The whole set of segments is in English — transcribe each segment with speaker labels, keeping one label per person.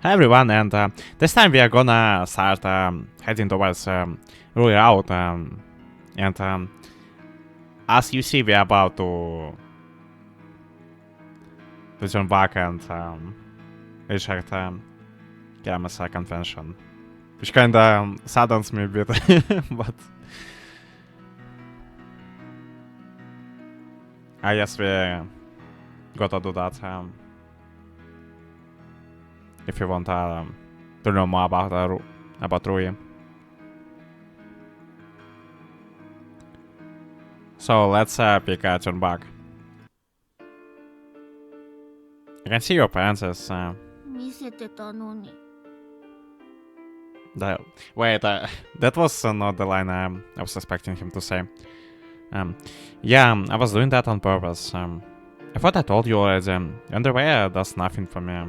Speaker 1: Hi everyone, and this time we are gonna start heading towards Rui Route, and as you see, we are about to turn back and reject Gamma convention, which kinda saddens me a bit, but I guess we gotta do that if you want to know more about Rui. So let's pick a turn back. I can see your parents as wait, that was not the line I was expecting him to say. Yeah, I was doing that on purpose. I thought I told you already. Underwear does nothing for me.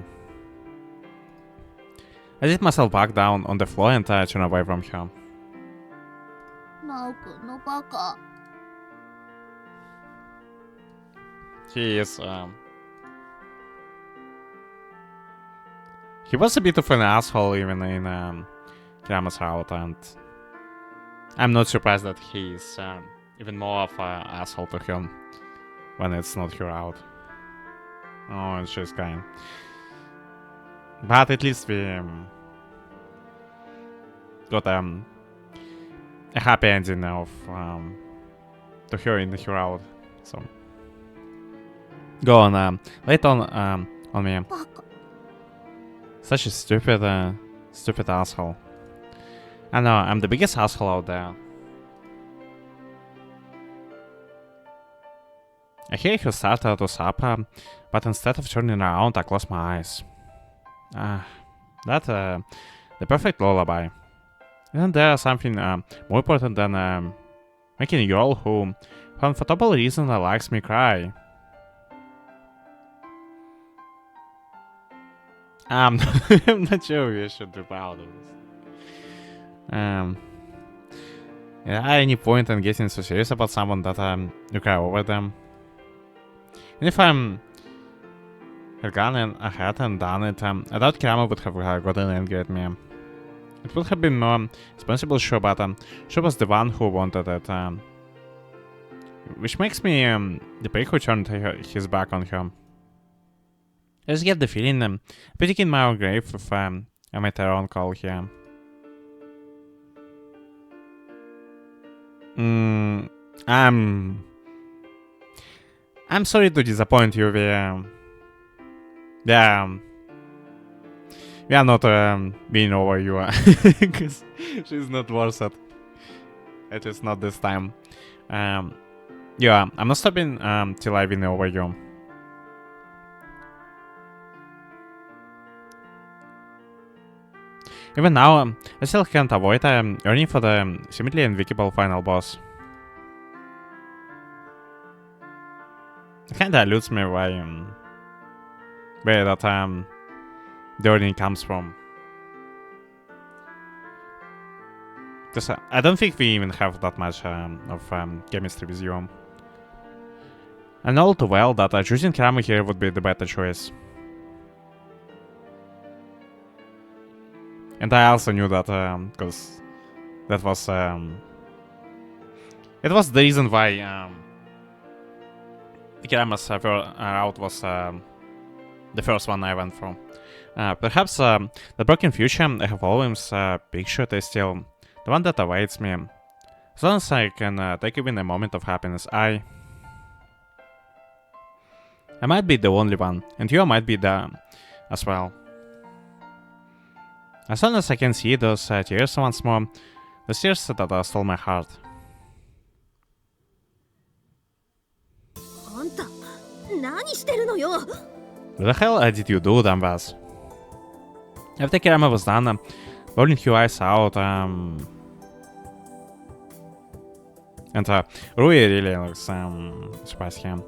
Speaker 1: I sit myself back down on the floor and turn away from her. He is, he was a bit of an asshole even in Grandma's house, and I'm not surprised that he's even more of an asshole to him when it's not her out. Oh, and she's crying. But at least we got a happy ending of to her in her out. So go on, lay it on me. Such a stupid asshole. I know, I'm the biggest asshole out there. I hear you started to supper, but instead of turning around, I close my eyes. That's the perfect lullaby. Isn't there something more important than making a girl who, for unforgettable reason, likes me cry? I'm not sure we should be proud of this. Yeah, any point in getting so serious about someone that you cry over them? And if had gone ahead and done it, I doubt Kirama would have gotten angry at me. It would have been more responsible, sure, but she was the one who wanted it. Which makes me the prick who turned his back on her. I just get the feeling putting in my own grave if I made her own call here. I'm sorry to disappoint you. We are not being over you, because she's not worth it. It is not this time. Yeah, I'm not stopping till I win over you. Even now, I still can't avoid yearning for the seemingly invincible final boss. It kinda eludes me where that the origin comes from. Because I don't think we even have that much of chemistry with you. I know all too well that choosing Kirama here would be the better choice. And I also knew that because that was it was the reason why Kirama's route was the first one I went for. Perhaps the broken future I have always pictured is still the one that awaits me. As long as I can take even a moment of happiness, I might be the only one, and you might be the as well. As long as I can see those tears once more, the tears that stole my heart. What the hell did you do, dumbass? After Kirama was done, rolling her eyes out, and Rui really looks surprised him.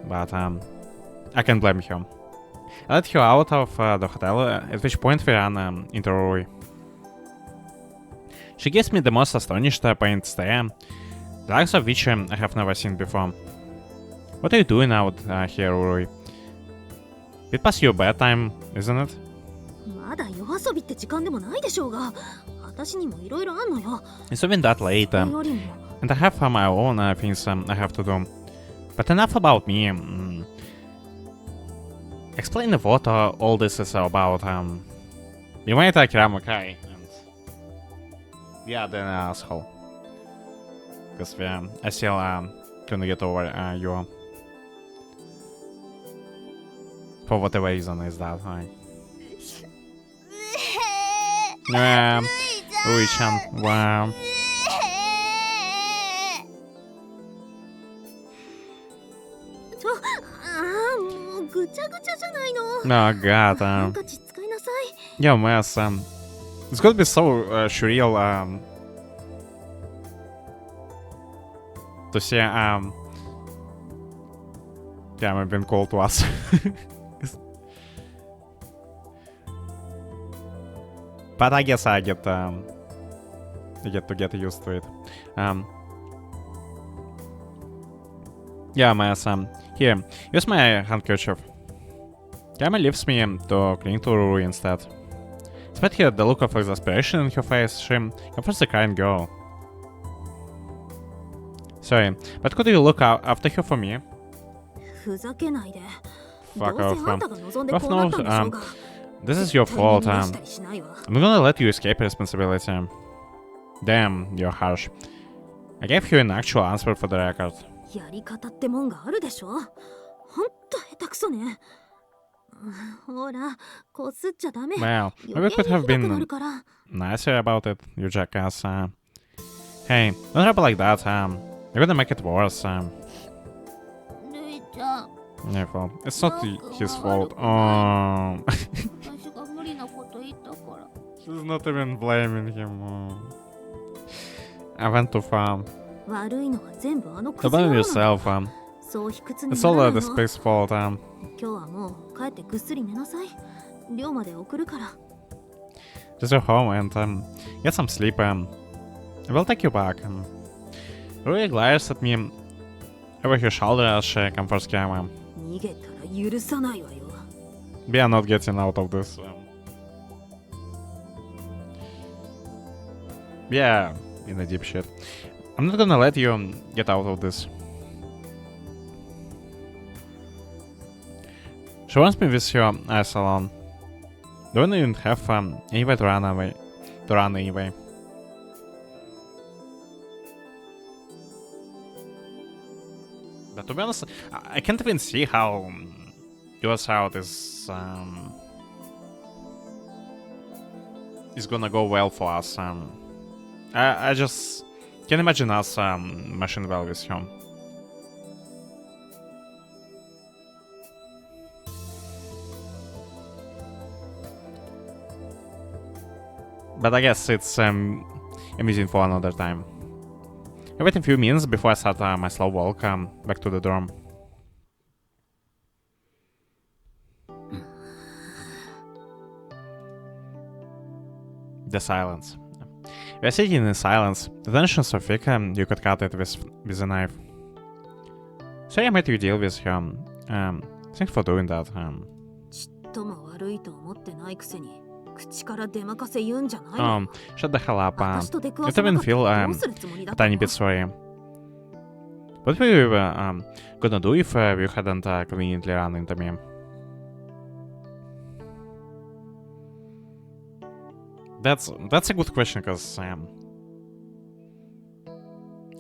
Speaker 1: But I can't blame him. I let her out of the hotel, at which point we ran into Rui. She gives me the most astonished pained stare, the likes of which I have never seen before. What are you doing out here, Rui? It past your bedtime, isn't it?
Speaker 2: まだ夜遊びって時間でもないでしょうが、私にもいろいろあんのよ。
Speaker 1: It's even that late,
Speaker 2: それよりも
Speaker 1: and I have my own things I have to do. But enough about me. Explain what all this is about. You might like Ramukai, and yeah, then an asshole. Because I still couldn't get over you. For whatever reason is that, right? Rui-chan, wow. Oh god, yo, mess, it's gonna be so surreal, to see, damn, I've been called to us. But I guess I get to get used to it. Yeah, mess, here, use my handkerchief. Gamma leaves me to cling to Ruru instead. Despite here the look of exasperation in her face, she comforts the crying girl. Sorry, but could you look after her for me? Fuck off. Rough note, this is your fault. I'm not gonna let you escape responsibility. Damn, you're harsh. I gave you an actual answer for the record. Well, maybe I could have been nicer about it, you jackass. Hey, don't rap like that, you're gonna make it worse. Yeah, well, it's not his fault. Oh. She's not even blaming him. I went too far. Don't blame yourself. It's all the space fault. Just go home and get some sleep. I will take you back. Rui glares at me over her shoulder as she comforts Gamma. We are not getting out of this. Yeah, in a deep shit. I'm not gonna let you get out of this. She wants me with your eyes alone. Don't even have anywhere to run away. Anyway. But to be honest, I can't even see how yours out is gonna go well for us. I just can't imagine us meshing well with him. But I guess it's amusing for another time. I wait a few minutes before I start my slow walk back to the dorm. The silence. We are sitting in silence. The tension so thick you could cut it with a knife. So I made you deal with her. Thanks for doing that. Shut the hell up. I don't even feel a tiny bit sorry. What were you gonna do if you hadn't conveniently run into me? That's a good question, because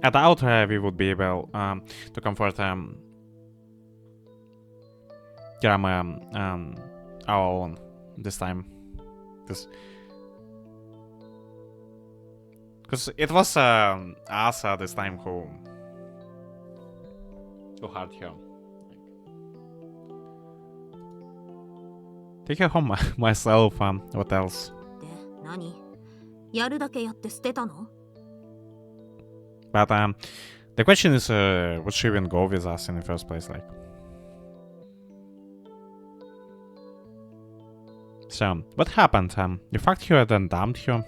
Speaker 1: I doubt we would be able to comfort Grandma our own this time. Because it was us this time who hurt her. Take her home myself. What else? But the question is, would she even go with us in the first place? Like, so what happened? You fucked her and then dumped her?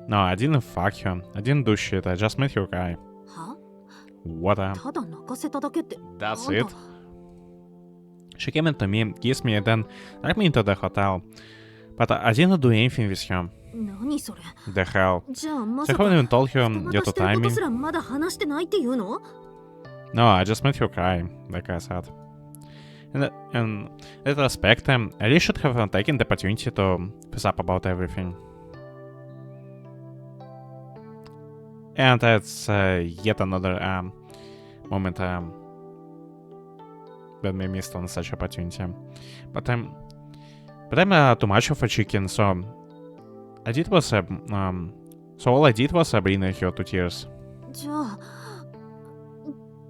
Speaker 1: No, I didn't fuck her. I didn't do shit. I just made her cry. What? That's it. She came into me, kissed me, and then dragged me into the hotel. But I didn't do anything with her.
Speaker 2: 何それ
Speaker 1: The hell?
Speaker 2: じゃあま
Speaker 1: So
Speaker 2: さ
Speaker 1: I
Speaker 2: か
Speaker 1: haven't even told
Speaker 2: 二
Speaker 1: her
Speaker 2: 股
Speaker 1: yet
Speaker 2: し
Speaker 1: to
Speaker 2: てるこ
Speaker 1: time
Speaker 2: と
Speaker 1: me.
Speaker 2: すらまだ話してないっていうの
Speaker 1: No, I just made her cry, like I said. In retrospect, I really should have taken the opportunity to piss up about everything. And that's yet another moment that we missed on such opportunity. But I'm too much of a chicken, so I did was so all I did was bring her to tears.
Speaker 2: じゃあ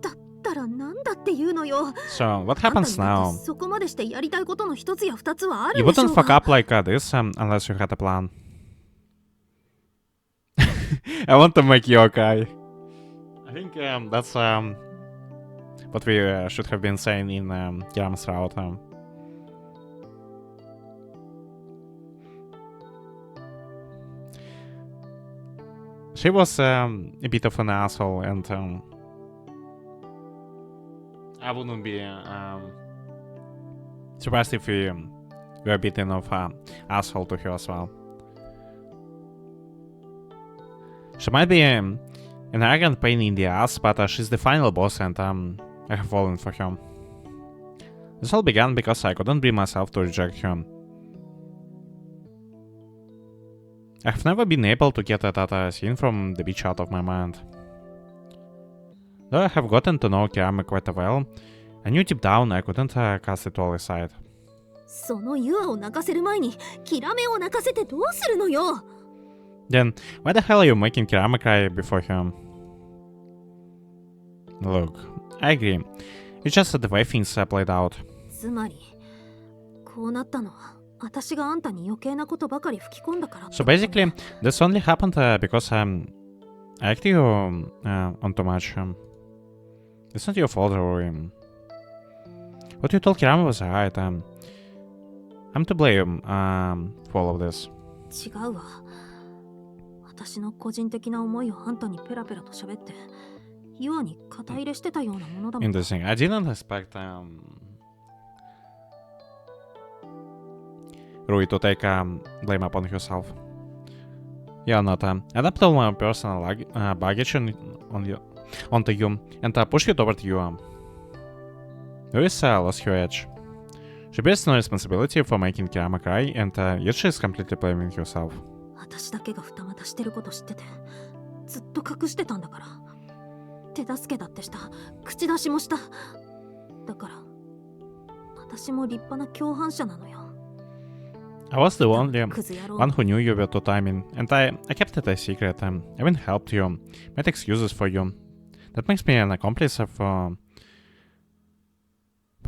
Speaker 2: だったらなんだっていうのよ
Speaker 1: So what
Speaker 2: あんた
Speaker 1: happens
Speaker 2: にだって
Speaker 1: now?
Speaker 2: そこまでしてやりたいことの一つや二つはあ
Speaker 1: You
Speaker 2: るでしょ
Speaker 1: wouldn't
Speaker 2: う
Speaker 1: fuck
Speaker 2: が
Speaker 1: up like this unless you had a plan. I want to make you okay. I think that's what we should have been saying in Kiram's route. She was a bit of an asshole, and I wouldn't be surprised if we were a bit of an asshole to her as well. She might be an arrogant pain in the ass, but she's the final boss, and I have fallen for her. This all began because I couldn't bring myself to reject her. I have never been able to get that scene from the beach out of my mind. Though I have gotten to know Kirame quite well, I knew deep down I couldn't cast it all aside.
Speaker 2: そのユアを泣かせる前にキラメを泣かせてどうするのよ
Speaker 1: Then, why the hell are you making Kirame cry before him? Look, I agree. It's just the way things played out.
Speaker 2: つまりこうなったのは私があんたに余計なことばかり吹き込んだから
Speaker 1: So basically, this only happened because I acted you on too much. It's not your fault, Rory. What you told Kirame was right. I'm to blame for all of this.
Speaker 2: 違うわ私の個人的な思いをあんたにペラペラと喋ってユアに肩入れしてたようなものだもん
Speaker 1: Interesting. I didn't expect Rui to take blame upon herself. Yeah, not. I dumped all my personal baggage onto you and pushed it over to you. Ruiz lost her edge. She bears no responsibility for making Kirama cry, and yet she is completely blaming herself.
Speaker 2: 私だけが二股してること知っててずっと隠してたんだから手助けだってした口出しもしただから私も立派な共犯者なのよ
Speaker 1: I was the only
Speaker 2: クズ野郎
Speaker 1: one who knew you were too timing, and I kept it a secret. I even helped you, made excuses for you. That makes me an accomplice for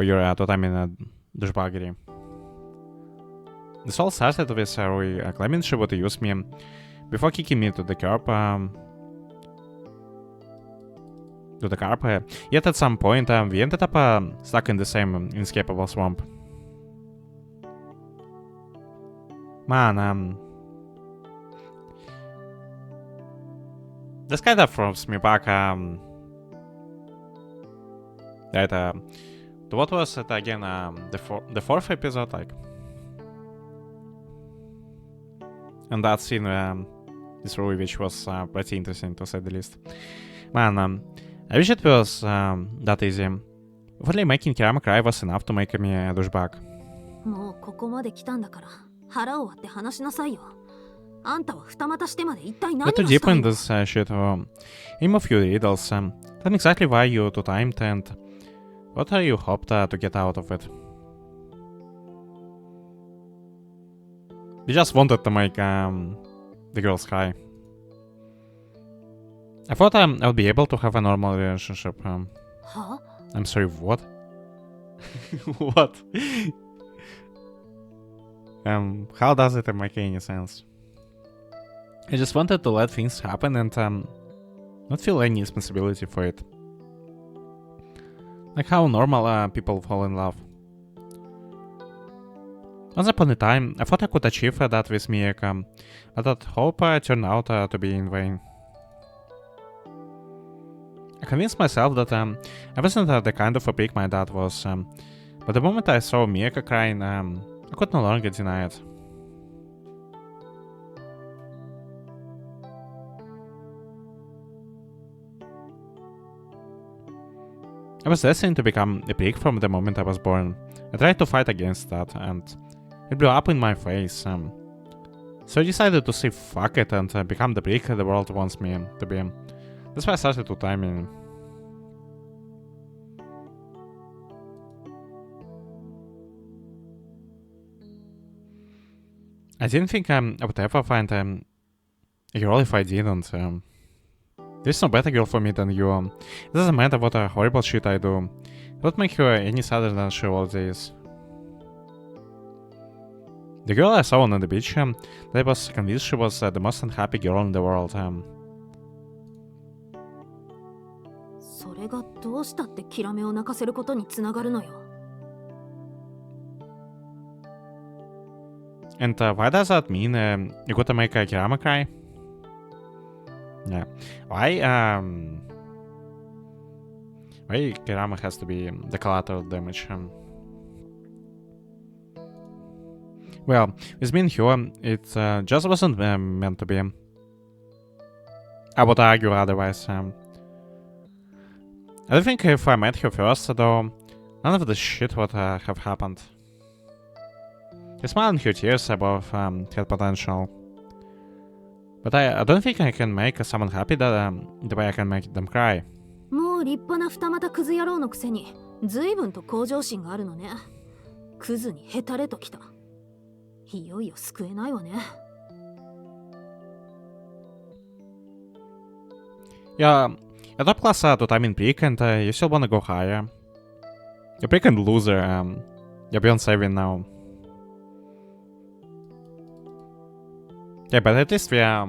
Speaker 1: your too timing douchebaggery. This all started with Rui claiming she would use me before kicking me to the curb. Yet at some point we ended up stuck in the same inescapable swamp. Man, this kind of throws me back. What was it again? The fourth episode, like. And that scene is Rui, which was pretty interesting to say the least. Man, I wish it was that easy. If only making Kirama cry was enough to make me a douchebag.
Speaker 2: もうここまで来たんだから腹を割って話しなさいよあんたは二股してまで一体何を
Speaker 1: Get too
Speaker 2: し
Speaker 1: deep
Speaker 2: たい
Speaker 1: in
Speaker 2: の
Speaker 1: this shit. Aim of your riddles. Tell me exactly why you too timed and what are you hoped to get out of it. You just wanted to make the girls cry. I thought I would be able to have a normal relationship.
Speaker 2: は
Speaker 1: I'm sorry, what? What? How does it make any sense? I just wanted to let things happen and not feel any responsibility for it. Like how normal people fall in love. Once upon a time, I thought I could achieve that with Miyaka, but that hope turned out to be in vain. I convinced myself that I wasn't the kind of a pig my dad was, but the moment I saw Miyaka crying, I could no longer deny it. I was destined to become a pig from the moment I was born. I tried to fight against that, and it blew up in my face. So I decided to say fuck it and become the pig the world wants me to be. That's why I started to timing. I didn't think I would ever find a girl if I didn't. There's no better girl for me than you. It doesn't matter what horrible shit I do. It would make her any sadder than she already is. The girl I saw on the beach, that I was convinced she was the most unhappy girl in the world.
Speaker 2: それがどうしたってキラメを泣かせることにつながるのよ。
Speaker 1: And why does that mean you gotta make Kirama cry? Yeah. Why Kirama has to be the collateral damage? Well, with me and Hyo, it just wasn't meant to be. I would argue otherwise. I don't think if I met her first, though, none of this shit would have happened. Her smile and her tears above had potential. But I don't think I can make someone happy that, the way I can make them cry.
Speaker 2: もう立派な二股クズ野郎のくせに随分と向上心があるのね。クズにヘタレときた。いよいよ救えないわね。
Speaker 1: Yeah, a top class to time in peak and you still wanna go higher. You're peak and loser, you're beyond saving now. Yeah, but at least we are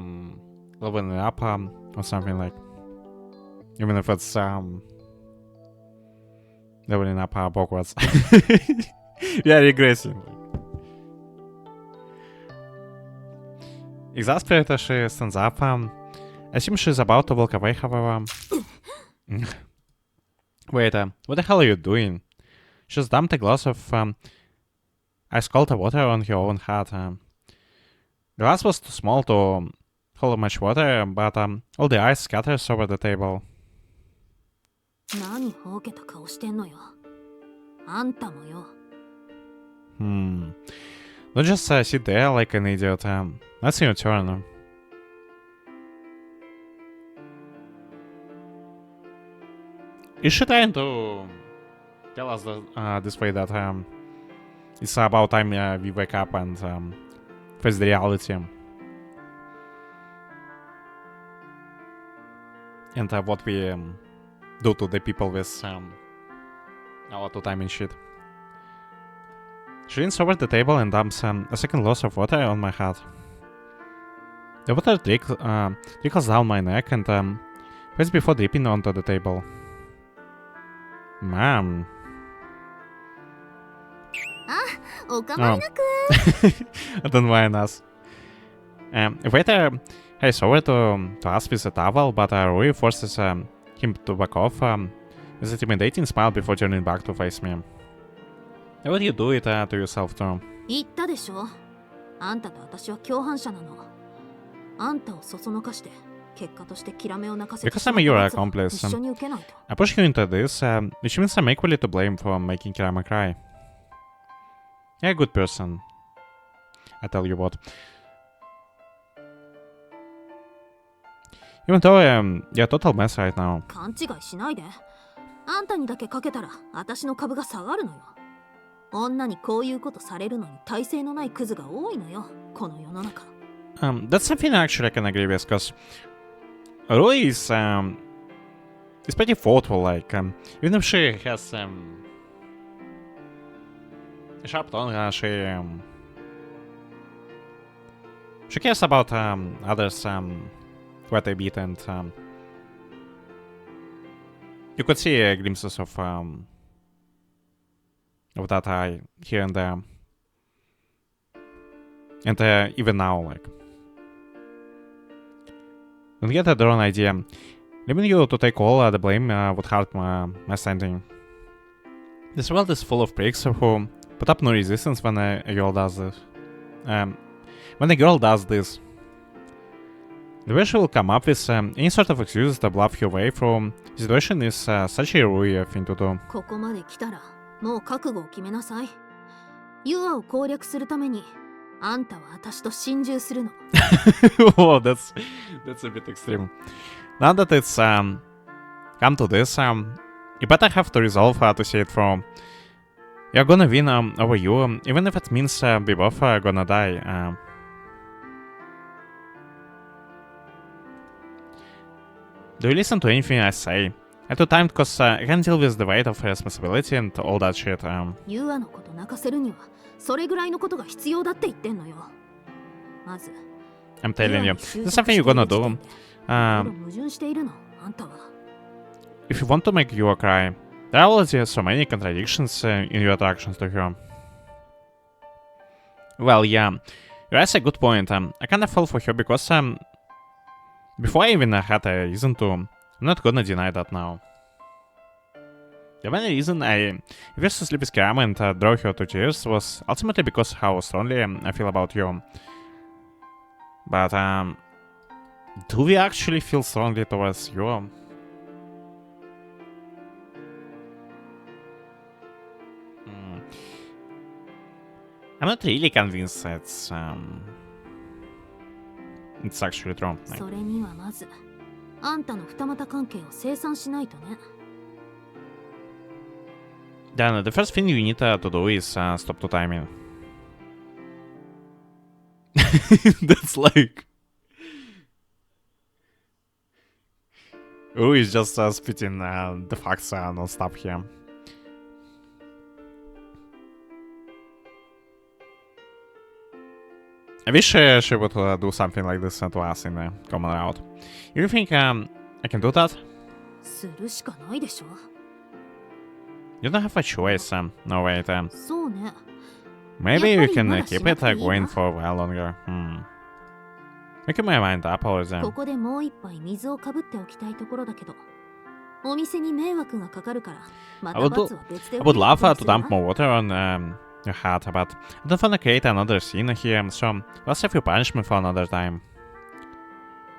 Speaker 1: leveling up or something like. Even if it's leveling up backwards. Yeah, regressing. Exasperated, she stands up. I assume she's about to walk away, however. Wait, what the hell are you doing? She's dumped a glass of ice cold water on her own head. The glass was too small to hold much water, but all the ice scatters over the table.
Speaker 2: 何ほうけた顔してんのよ。あんたもよ。
Speaker 1: Don't just sit there like an idiot. That's your turn. Is she trying to tell us this way that it's about time we wake up and face the reality? And what we do to the people with our time and shit. She leans over the table and dumps a second glass of water on my head. The water trickles down my neck and fades before dripping onto the table. Ma'am.
Speaker 2: Oh,
Speaker 1: Don't mind us. Waiter heads over to us with a towel, but Rui forces him to back off with a intimidating smile before turning back to face me. Why would you do it to yourself too?
Speaker 2: 言ったでしょ。あんたと私は共犯者なの。あんたをそそのかして結果としてキラメを泣かせて
Speaker 1: Because I'm your accomplice,
Speaker 2: 一緒に受けないと。
Speaker 1: I push you into this, which means I'm equally to blame for making Kirama cry. You're a good person. I tell you what. Even though you're a total mess right now.
Speaker 2: 勘違いしないで。あんたにだけかけたら私の株が下がるのよ。女にこういうことされるのに耐性のないクズが多いのよ、この世の中。
Speaker 1: That's something actually I can agree with, because Rui is pretty thoughtful, like, even if she has a sharp tongue, she cares about others quite a bit, and you could see glimpses of that here and there, and even now, like. Don't get the wrong idea. Leaving you to take all the blame would hurt my standing. This world is full of pricks who put up no resistance when a girl does this. When a girl does this. The wish will come up with any sort of excuse to bluff your way through. The situation is such a Rui thing to do.
Speaker 2: ここまで来たらもう覚悟を決めなさい。ユアを攻略するためにあんたは私と心中するの。
Speaker 1: Oh, that's a bit extreme. Now that it's come to this, you better have to resolve how to see it through. You're gonna win over you, even if it means we both are gonna die. Do you listen to anything I say? I have to time because I can't deal with the weight of responsibility and all that shit.
Speaker 2: ユアのこと泣かせるにはそれぐらいのことが必要だって言ってんのよ。まず
Speaker 1: I'm telling you, this is something you're gonna do.
Speaker 2: 矛盾しているのあんたは。
Speaker 1: If you want to make Yua cry, there are already so many contradictions in your attractions to her. Well, yeah, you raise a good point. I kinda fell for her because before I even had a reason to, I'm not gonna deny that now. The only reason I refused to sleep with Kirama and drove her to tears was ultimately because how strongly I feel about you. But do we actually feel strongly towards you? I'm not really convinced it's actually true.
Speaker 2: それにはまずあんたの二股関係を清算しないとね。
Speaker 1: Then the first thing you need to do is stop the timing. That's like... Rui is just spitting the facts non-stop here. I wish she would do something like this to us in the common route. You think I can do that?
Speaker 2: するしかないでしょ。
Speaker 1: You don't have a choice. No, wait.
Speaker 2: そうね。
Speaker 1: Maybe you can keep it going for a while longer. Making my mind up already.
Speaker 2: ここでもう一杯水をかぶっておきたいところだけど、お店に迷惑がかかるから、また罰は別で。
Speaker 1: I would love to dump more water on your heart, but I don't want to create another scene here, so let's save your punishment for another time.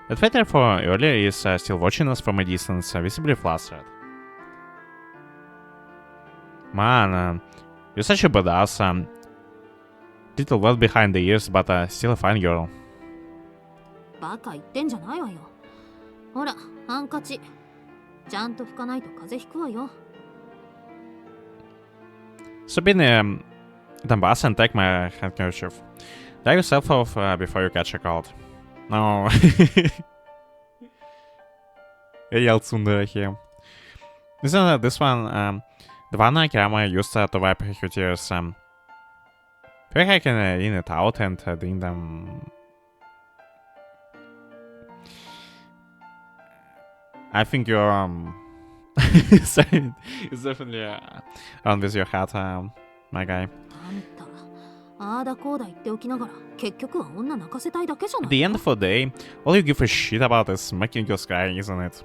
Speaker 1: That waiter for earlier is still watching us from a distance, visibly flustered. Man, you're such a badass. Little wet behind the ears, but still a fine girl.
Speaker 2: バカ言ってんじゃないわよ。ほら、ハンカチ。ちゃんと拭かないと風邪ひくわよ。
Speaker 1: Sabine, the bus and take my handkerchief. Dry yourself off before you catch a cold. No. I yelled Tsundere here. Isn't this one the one Kirama used to wipe her tears? I think I can lean it out and drink them. I think you're sorry, it's definitely on with your hat, my guy.
Speaker 2: あんた、あーだこうだ言っておきながら、結局は女泣かせたいだけじゃない。
Speaker 1: At the end of the day, all you give a shit about is making you cry, isn't it?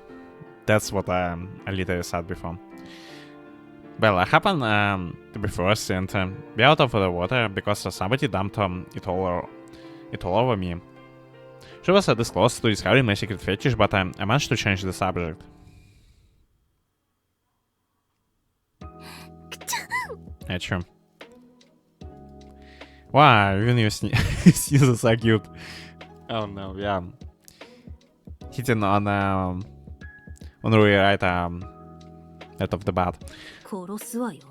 Speaker 1: That's what I literally said before. Well, I happen to be first and be out of the water because somebody dumped it all over me. She was this close to discovering my secret fetish, but I managed to change the subject. That's true. Wow, even your sneezes are cute. Oh no, yeah. Hitting on Rui right out of the bat.
Speaker 2: 殺すわよ。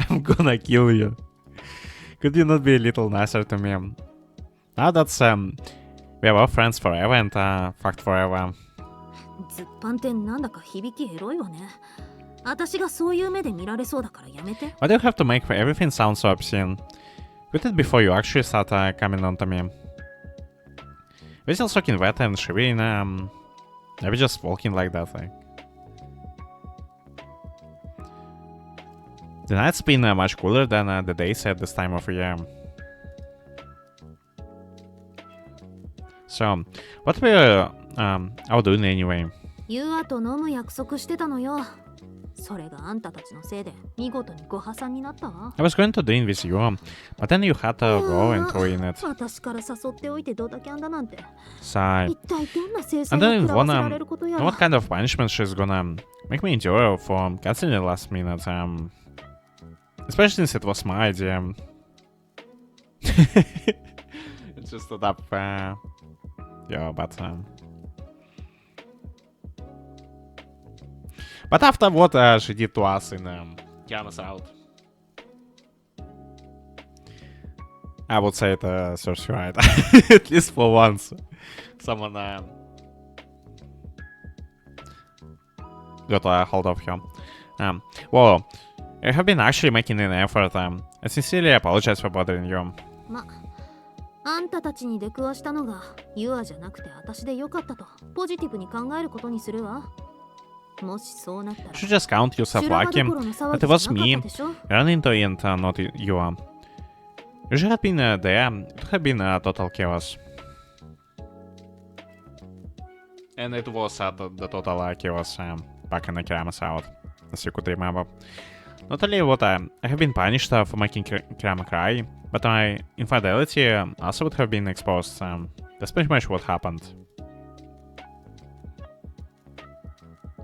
Speaker 1: I'm gonna kill you. Could you not be a little nicer to me? Now that's we are friends forever and fucked forever.
Speaker 2: ずっぱんってなんだか響きエロいわね。私がそういう目で見られそうだからやめて。
Speaker 1: Why do you have to make everything sound so obscene? Quit it before you actually start coming on to me. We're still soaking wet and shivering. Maybe just walking like that, like. The night's been much cooler than the days at this time of year. So, what were you doing anyway?
Speaker 2: ユアと飲む約束してたのよ。それがあんたたちのせいで見事にご破産になったわ。
Speaker 1: I was going to do it with you, but then you had to go and ruin it.
Speaker 2: 私から誘っておいてドタキャンだなんて。
Speaker 1: Sigh.
Speaker 2: 一体どんな制
Speaker 1: I
Speaker 2: 裁を
Speaker 1: don't
Speaker 2: 食
Speaker 1: even
Speaker 2: らわせられることや
Speaker 1: know what kind of punishment she's gonna make me endure for canceling it last minute. Especially since it was my idea. It just stood up. Yeah, but after what she did to us in Kiana's Out, I would say it serves you right. At least for once. Someone got a hold of him. Well, I have been actually making an effort. I sincerely apologize for bothering you.
Speaker 2: ま、あんたたちに出くわしたのがユアじゃなくて私でよかったとポジティブに考えることにするわ。もしそうなったら
Speaker 1: You should just count yourself lucky that it was me running into it and not you. You should have been there. It would have been total chaos. And it was the total chaos back in the Kirama's Out, as you could remember. Not only what I have been punished for making Kirama cry, but my infidelity also would have been exposed. That's pretty much what happened.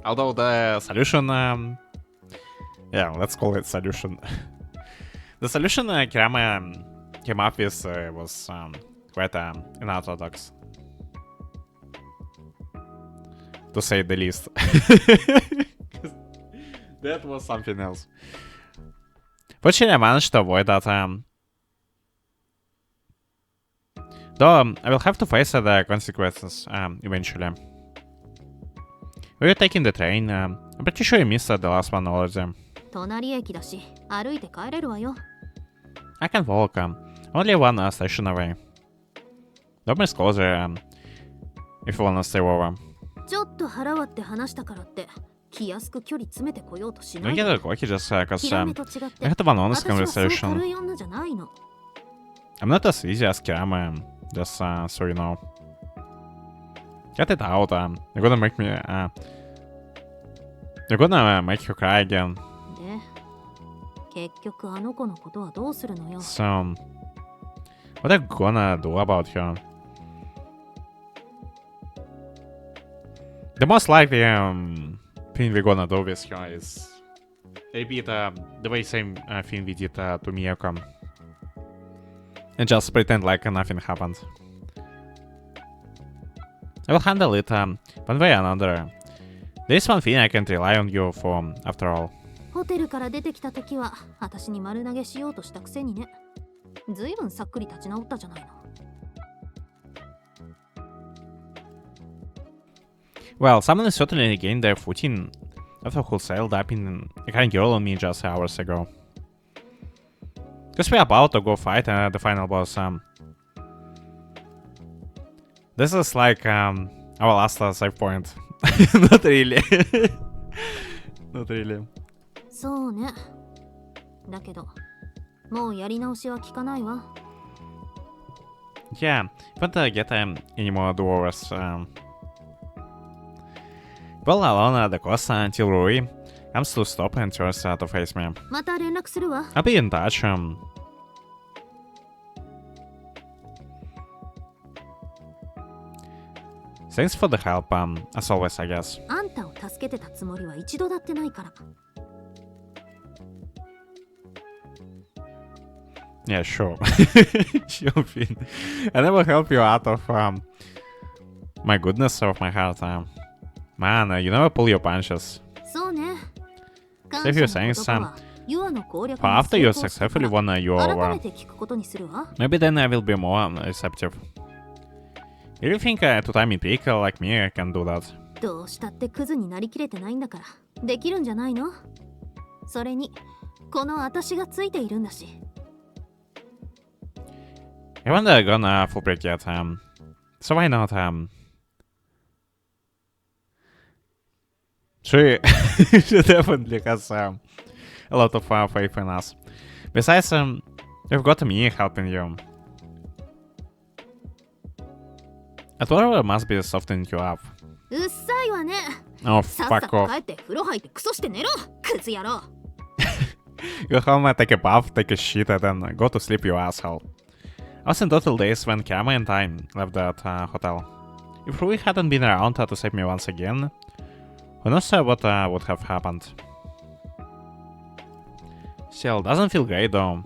Speaker 1: Although the solution, yeah, let's call it solution. The solution Kirama came up with was quite unorthodox, to say the least. That was something else. Fortunately, I managed to avoid that. Though I will have to face the consequences eventually. We were taking the train. I'm pretty sure you missed the last one already.
Speaker 2: 隣駅だし、歩いて帰れるわよ。
Speaker 1: I can walk. Only one station away. Dorm's closer if you wanna stay over.
Speaker 2: ちょっと腹割って話したからって気安く距離詰めてこようとしな
Speaker 1: Don't
Speaker 2: い。
Speaker 1: get cocky just because
Speaker 2: ヒラメと違って
Speaker 1: I had one honest
Speaker 2: 私はそう
Speaker 1: conversation.
Speaker 2: 軽い女じゃないの。
Speaker 1: I'm not as easy as Kirama, just so you know. Get it out. You're gonna make me. You're gonna make you cry again.
Speaker 2: で、結局あの子のことはどうするのよ。
Speaker 1: So, what are you gonna do about her? The most likely thing we're gonna do with her is repeat the very same thing we did to Miyako. And just pretend like nothing happened. I will handle it one way or another. There is one thing I can't rely on you for, after all.
Speaker 2: ホテルから出てきた時は私に丸投げしようとしたくせにね。ずいぶんさっくり立ち直ったじゃないの。
Speaker 1: Well, someone certainly regained their footing after who sailed up in a kind girl on me just hours ago. Because we're about to go fight the final boss. This is like our last save point. Not really. Not really.
Speaker 2: そうね。だけど、もうやり直しは効かないわ。
Speaker 1: Yeah, but get any more do-overs. Well, alone the coast until Rui comes to stop and tries to face me.
Speaker 2: また連絡するわ。
Speaker 1: I'll be in touch. Thanks for the help, as always, I guess.
Speaker 2: あんたを助けてたつもりは一度だってないから。
Speaker 1: Yeah, sure. Sure thing. I never help you out of my goodness of my heart. Man, you never pull your punches.
Speaker 2: そうね。
Speaker 1: So if you're saying some,
Speaker 2: ユアの攻略
Speaker 1: after you successfully won you
Speaker 2: 改め
Speaker 1: over,
Speaker 2: て聞くことにするわ。
Speaker 1: maybe then I will be more receptive. You really think a two-time pick like me can do that?
Speaker 2: どうしたってクズになりきれてないんだからできるんじゃないの。それにこの私がついているんだし。
Speaker 1: I haven't gone full break yet, so why not? She definitely has a lot of faith in us. Besides, you've got me helping you. At whatever must be softening you up.
Speaker 2: うっさいわね。
Speaker 1: Oh,
Speaker 2: さっ
Speaker 1: fuck
Speaker 2: さと
Speaker 1: off.
Speaker 2: 帰って風呂入ってクソして寝ろクズ野郎
Speaker 1: Go home, take a bath, take a shit, and then go to sleep, you asshole. I was in total days when Kama and I left that hotel. If Rui hadn't been around to save me once again, who knows what would have happened. Still, doesn't feel great though.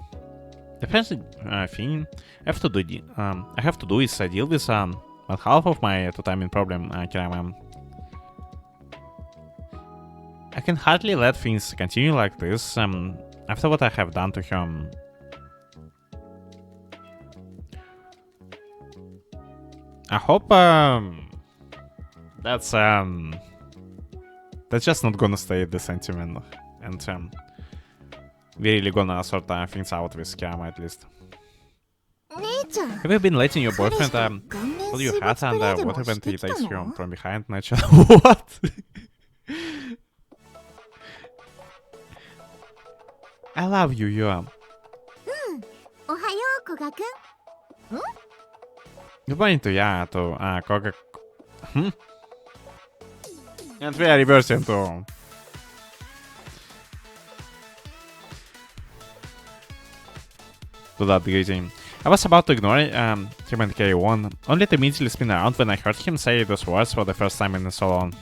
Speaker 1: The first thing I have to do is deal with one half of my two-timing problem, Kirama. I can hardly let things continue like this after what I have done to him. I hope that's just not gonna stay the sentiment, and we're really gonna sort things out with Kiama at least.
Speaker 3: 姉ちゃん
Speaker 1: Have you been letting your
Speaker 3: 彼
Speaker 1: boyfriend
Speaker 3: 氏と顔面
Speaker 1: hold your
Speaker 3: 水
Speaker 1: hat
Speaker 3: 没プレ
Speaker 1: and
Speaker 3: イで
Speaker 1: water
Speaker 3: も
Speaker 1: when
Speaker 3: して
Speaker 1: he
Speaker 3: きた
Speaker 1: takes you
Speaker 3: の
Speaker 1: from behind? Nature. What? I love you, you.
Speaker 3: おはよう古賀くん
Speaker 1: Good morning to ya, to Koga. And we are reversing to that greeting. I was about to ignore him and carry on, only to immediately spin around when I heard him say those words for the first time in so long.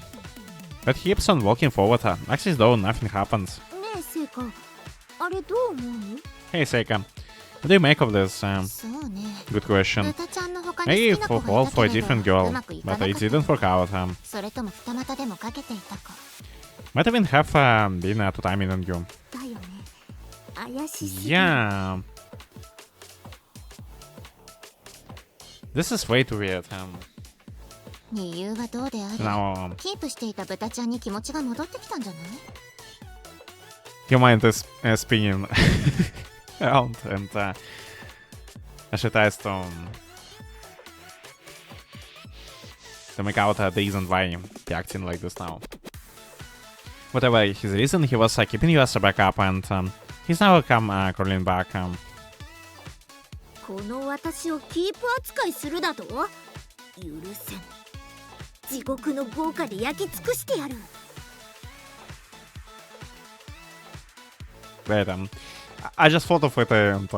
Speaker 1: But he keeps on walking forward, acts as though nothing happens.
Speaker 3: ねえセイカあれどう思う
Speaker 1: Hey Seika, what do you make of this?
Speaker 3: そうね
Speaker 1: Good question.
Speaker 3: 豚ちゃんの他に
Speaker 1: Maybe
Speaker 3: 好きな子
Speaker 1: fall
Speaker 3: がい
Speaker 1: for a
Speaker 3: たけれ
Speaker 1: different
Speaker 3: ど
Speaker 1: girl,
Speaker 3: うまくいかな
Speaker 1: but
Speaker 3: かっ
Speaker 1: it
Speaker 3: た
Speaker 1: didn't work out.
Speaker 3: それとも二股でもかけていたか
Speaker 1: Might even have been to timing on you.
Speaker 3: だよね怪しすぎ
Speaker 1: Yeah. This is way too weird.
Speaker 3: 理由はどうであれ
Speaker 1: Now,
Speaker 3: キープしていた豚ちゃんに気持ちが戻ってきたんじゃない
Speaker 1: your mind is spinning around, and she tries to make out the reason why he's acting like this now. Whatever his reason, he was keeping you as a backup, and he's now come crawling back.
Speaker 3: この私をキープ扱いするだと許せん地獄の豪華で焼き尽くしてやる
Speaker 1: Wait, I just thought of it, and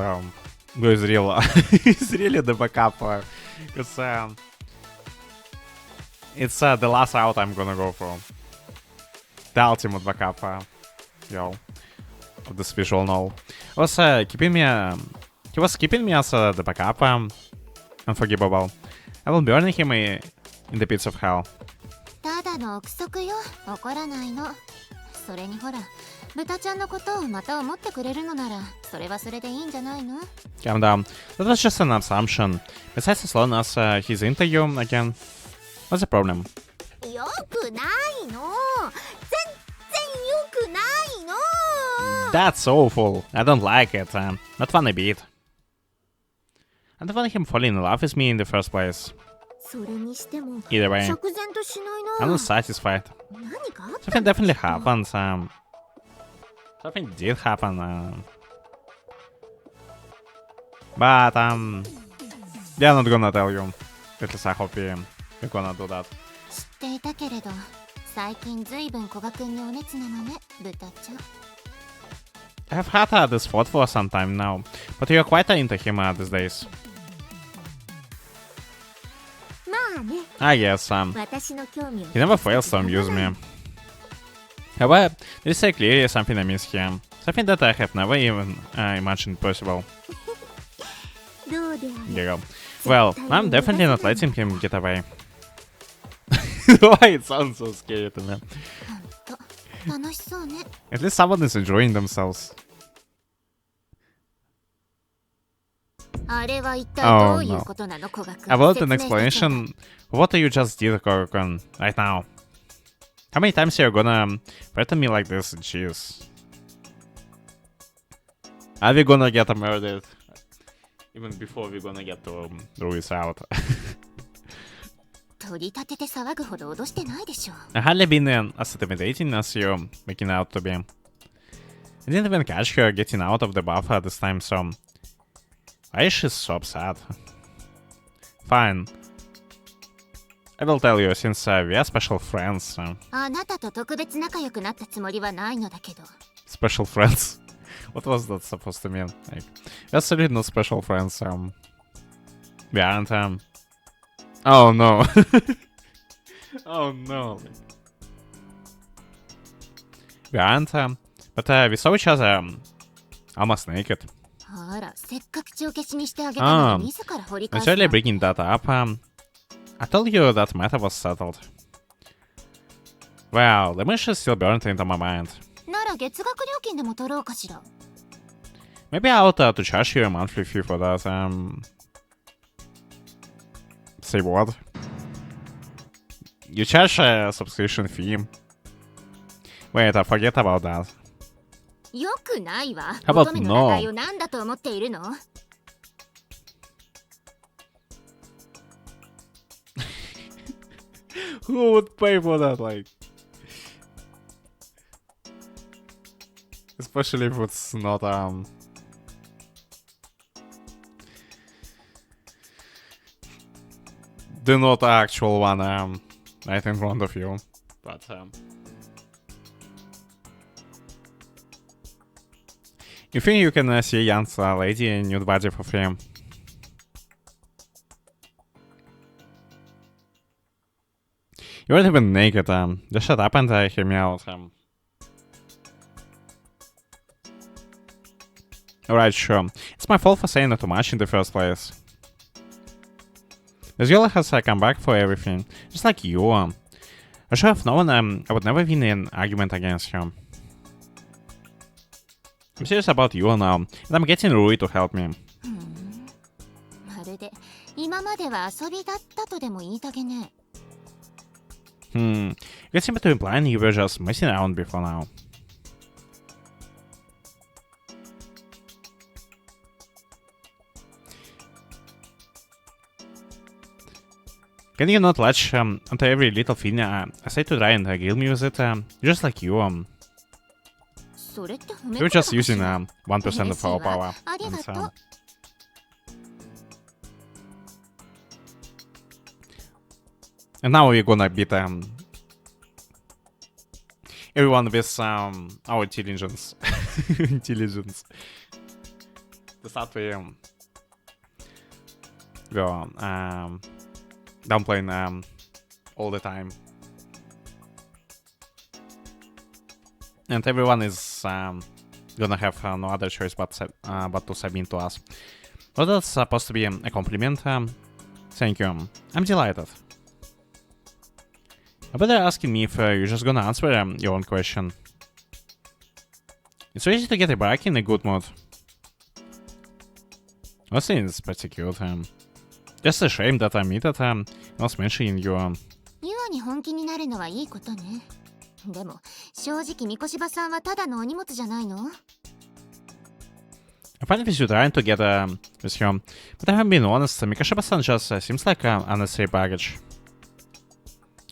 Speaker 1: he's real. He's really the backup. It's the last route I'm gonna go for. The ultimate backup, yo, of this visual novel. Was keeping me. He was keeping me as the backup. Unforgivable. I will burn him in the pits of hell.
Speaker 3: ただの憶測よ怒らないのそれにほら豚ちゃんのことをまた思ってくれるのならそれはそれでいいんじゃないの
Speaker 1: Calm down. That was just an assumption. Besides, as long as he's into you again, what's the problem?
Speaker 3: よくないの全然よくないの
Speaker 1: That's awful. I don't like it. Not one a bit. I don't want him falling in love with me in the first place.
Speaker 3: それにしても
Speaker 1: Either way,
Speaker 3: 釈然としない
Speaker 1: I'm
Speaker 3: な
Speaker 1: not satisfied.
Speaker 3: 何かあった
Speaker 1: Something definitely happened. Something did happen. But they're not gonna tell you. At least I hope you're gonna do that.
Speaker 3: 知っていたけれど最近ずいぶん古賀くんにお熱なのね豚ちゃん
Speaker 1: I've had this thought for some time now, but you're quite into him these days.
Speaker 3: まあね
Speaker 1: I guess,
Speaker 3: 私の興味を
Speaker 1: he never fails to amuse me. However, there is clearly something I miss here. Something that I have never even imagined possible.
Speaker 3: どうであ
Speaker 1: There
Speaker 3: れ
Speaker 1: you go. Well, I'm definitely not letting him get away. Why it sounds so scary to me?
Speaker 3: 楽しそうね
Speaker 1: At least someone is enjoying themselves.
Speaker 3: あれは一体
Speaker 1: Oh,
Speaker 3: どういう
Speaker 1: no.
Speaker 3: ことなの古賀くん
Speaker 1: About an
Speaker 3: 説明してちょうだい
Speaker 1: explanation of what you just did, Korokon, right now. How many times you're gonna threaten me like this? Jeez. Are we gonna get murdered? Even before we're gonna get to Rui's out.
Speaker 3: 取り立てて騒ぐほど脅してないでしょ
Speaker 1: I hardly been as intimidating as you're making out to be. I didn't even catch her getting out of the buffer this time, so why is she so upset? Fine. I will tell you, since we are special friends.
Speaker 3: あなたと特別仲良くなったつもりはないのだけど。
Speaker 1: Special friends? What was that supposed to mean? Like, that's really not special friends. We aren't. Oh no. Oh no. We aren't. But we saw each other almost naked.
Speaker 3: あら、せっかく帳消しにしてあげたのに自ら掘り返
Speaker 1: It's
Speaker 3: す
Speaker 1: really
Speaker 3: な。
Speaker 1: bringing that up. I told you that matter was settled. Well, the mission still burned into my mind.
Speaker 3: なら月額料金でも取ろうかしら。
Speaker 1: Maybe I ought to charge you a monthly fee for that. Say what? You charge a subscription fee? Wait, I forget about that.
Speaker 3: よくないわ。
Speaker 1: How about
Speaker 3: 乙女の名前を何だと思っているの？
Speaker 1: Who would pay for that? Like, especially if it's not the not actual one right in front of you, but you think you can see a young lady in nude body for free? You weren't even naked. Just shut up and hear me out. Alright, sure. It's my fault for saying not too much in the first place. This girl has come back for everything, just like you. I should have known I would never win an argument against her. I'm serious about you now, and I'm getting Rui to help me.
Speaker 3: まるで今までは遊びだったとでも言いたげね。
Speaker 1: You seem to imply you were just messing around before now. Can you not latch onto every little thing I say to try and grill me with it? Just like you.
Speaker 3: それって褒め
Speaker 1: You're
Speaker 3: 言葉
Speaker 1: just
Speaker 3: かし
Speaker 1: using
Speaker 3: ら。
Speaker 1: 1% of our
Speaker 3: 嬉しい
Speaker 1: power.
Speaker 3: わ。あり
Speaker 1: And,
Speaker 3: がとう。
Speaker 1: and now we're gonna beat everyone with our intelligence. Intelligence. The start we go downplaying all the time. And everyone is gonna have no other choice but to submit to us. Was that supposed to be a compliment? Thank you. I'm delighted. I bet they're asking me if you're just gonna answer your own question. It's so easy to get a break in a good mood. Honestly, it's pretty cute. Just a shame that I meet that not mentioning you.
Speaker 3: ユアに本気になるのはいいことね。でも正直三越場さんはただのお荷物じゃないの？
Speaker 1: I find if you're trying to get with him, but I haven't been honest, Mikashiba-san just seems like unnecessary baggage.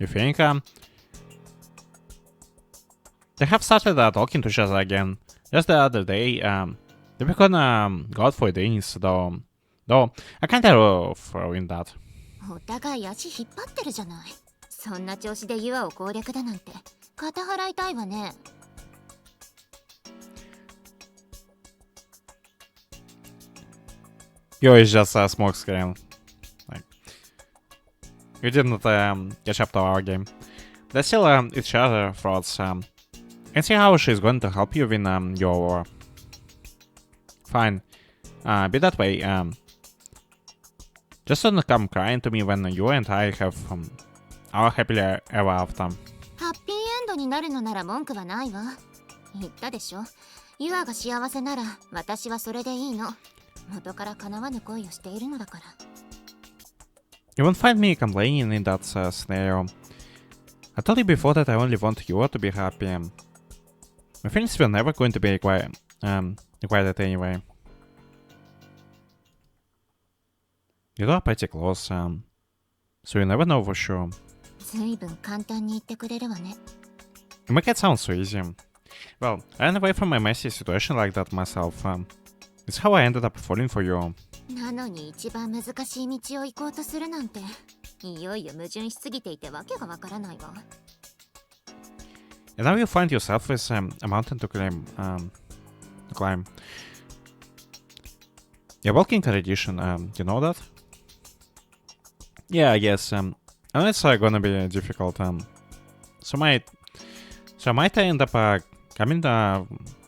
Speaker 1: You think? They have started talking to each other again. Just the other day, they were gonna go out for days, though I can't tell throwing that.
Speaker 3: お互い足引っ張ってるじゃない。そんな調子でユアを攻略だなんて肩払いたいわね。
Speaker 1: Yo, it's just a smoke screen. Like, you didn't catch up to our game. They still each other thoughts. Can see how she's going to help you win your war. Fine. Be that way. Just don't come crying to me when you and I have our happily ever after.
Speaker 3: ハッピーエンドになるのなら文句はないわ。言ったでしょ。ユアが幸せなら私はそれでいいの。元から叶わぬ恋をしているのだから。
Speaker 1: You won't find me complaining in that scenario. I told you before that I only want you to be happy. My feelings were never going to be required anyway. You are pretty close, so you never know for sure.
Speaker 3: ずいぶん簡単に言ってくれるわね。
Speaker 1: You make it sound so easy. Well, I ran away from a messy situation like that myself. It's how I ended up falling for you.
Speaker 3: なのに一番難しい道を行こうとするなんていよいよ矛盾しすぎていてわけがわからないわ。
Speaker 1: And now you find yourself with a mountain to climb. Yeah, walking tradition. You know that? Yeah, I guess. I know it's gonna be difficult. So I might end up coming to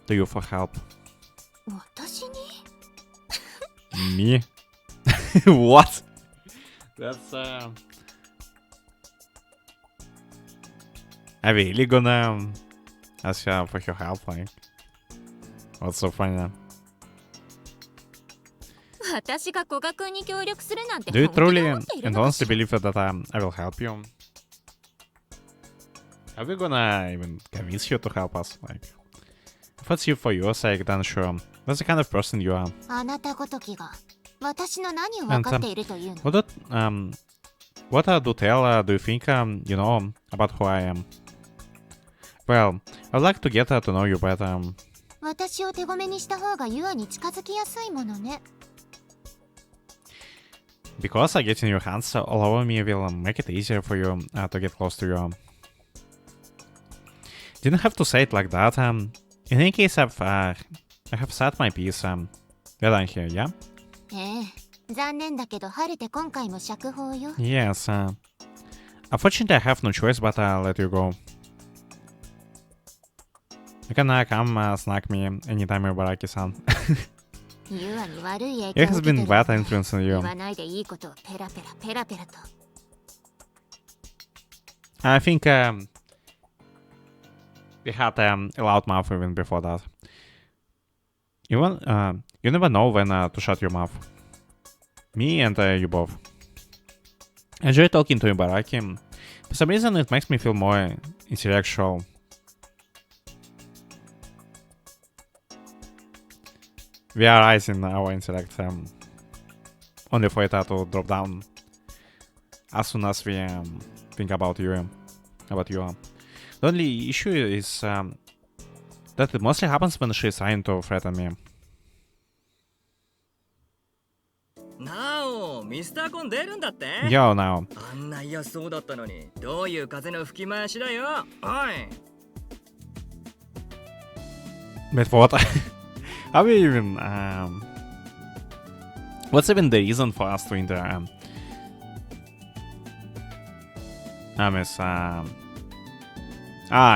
Speaker 1: you for help.
Speaker 3: 私に
Speaker 1: Me? What? That's I really gonna ask her for your help, like. What's so funny?
Speaker 3: 私が古賀君に協力するなんて
Speaker 1: Do you
Speaker 3: 本気で
Speaker 1: truly
Speaker 3: 思っている
Speaker 1: and
Speaker 3: のか
Speaker 1: honestly
Speaker 3: しら
Speaker 1: believe that I will help you? Are we gonna even convince you to help us? Like, if it's you for your sake, then sure. That's the kind of person you are.
Speaker 3: あなたごときが私の何を分かっているというの
Speaker 1: What do tell do you think you know about who I am? Well, I'd like to get to know you better.
Speaker 3: 私を手ごめにした方がユアに近づきやすいものね。
Speaker 1: Because getting your hands all over me will make it easier for you to get close to you. Didn't have to say it like that. In any case, I have said my piece. We're done here, yeah?
Speaker 3: ええ、残念だけど晴れて今回も釈放よ。
Speaker 1: Yes. Unfortunately, I have no choice but let you go. You can come snack me anytime, Baraki-san.
Speaker 3: ユアに悪い影
Speaker 1: It
Speaker 3: 響
Speaker 1: has
Speaker 3: を受けて
Speaker 1: been
Speaker 3: る
Speaker 1: bad influence on
Speaker 3: 言
Speaker 1: you.
Speaker 3: わないでいいことをペラペラペラペラと。
Speaker 1: I think we had a loud mouth even before that. You never know when to shut your mouth. Me and you both. I enjoy talking to you, Baraki. For some reason, it makes me feel more intellectual. We are rising our intellect, only for it to drop down as soon as we think about you. The only issue is that it mostly happens when she's trying to threaten me.
Speaker 4: なお、ミスターコン出るんだって
Speaker 1: Yo, now.
Speaker 4: あんな嫌そうだったのに、どういう風の吹き回しだよ。おい。
Speaker 1: But what? Are we even? What's even the reason for us to enter?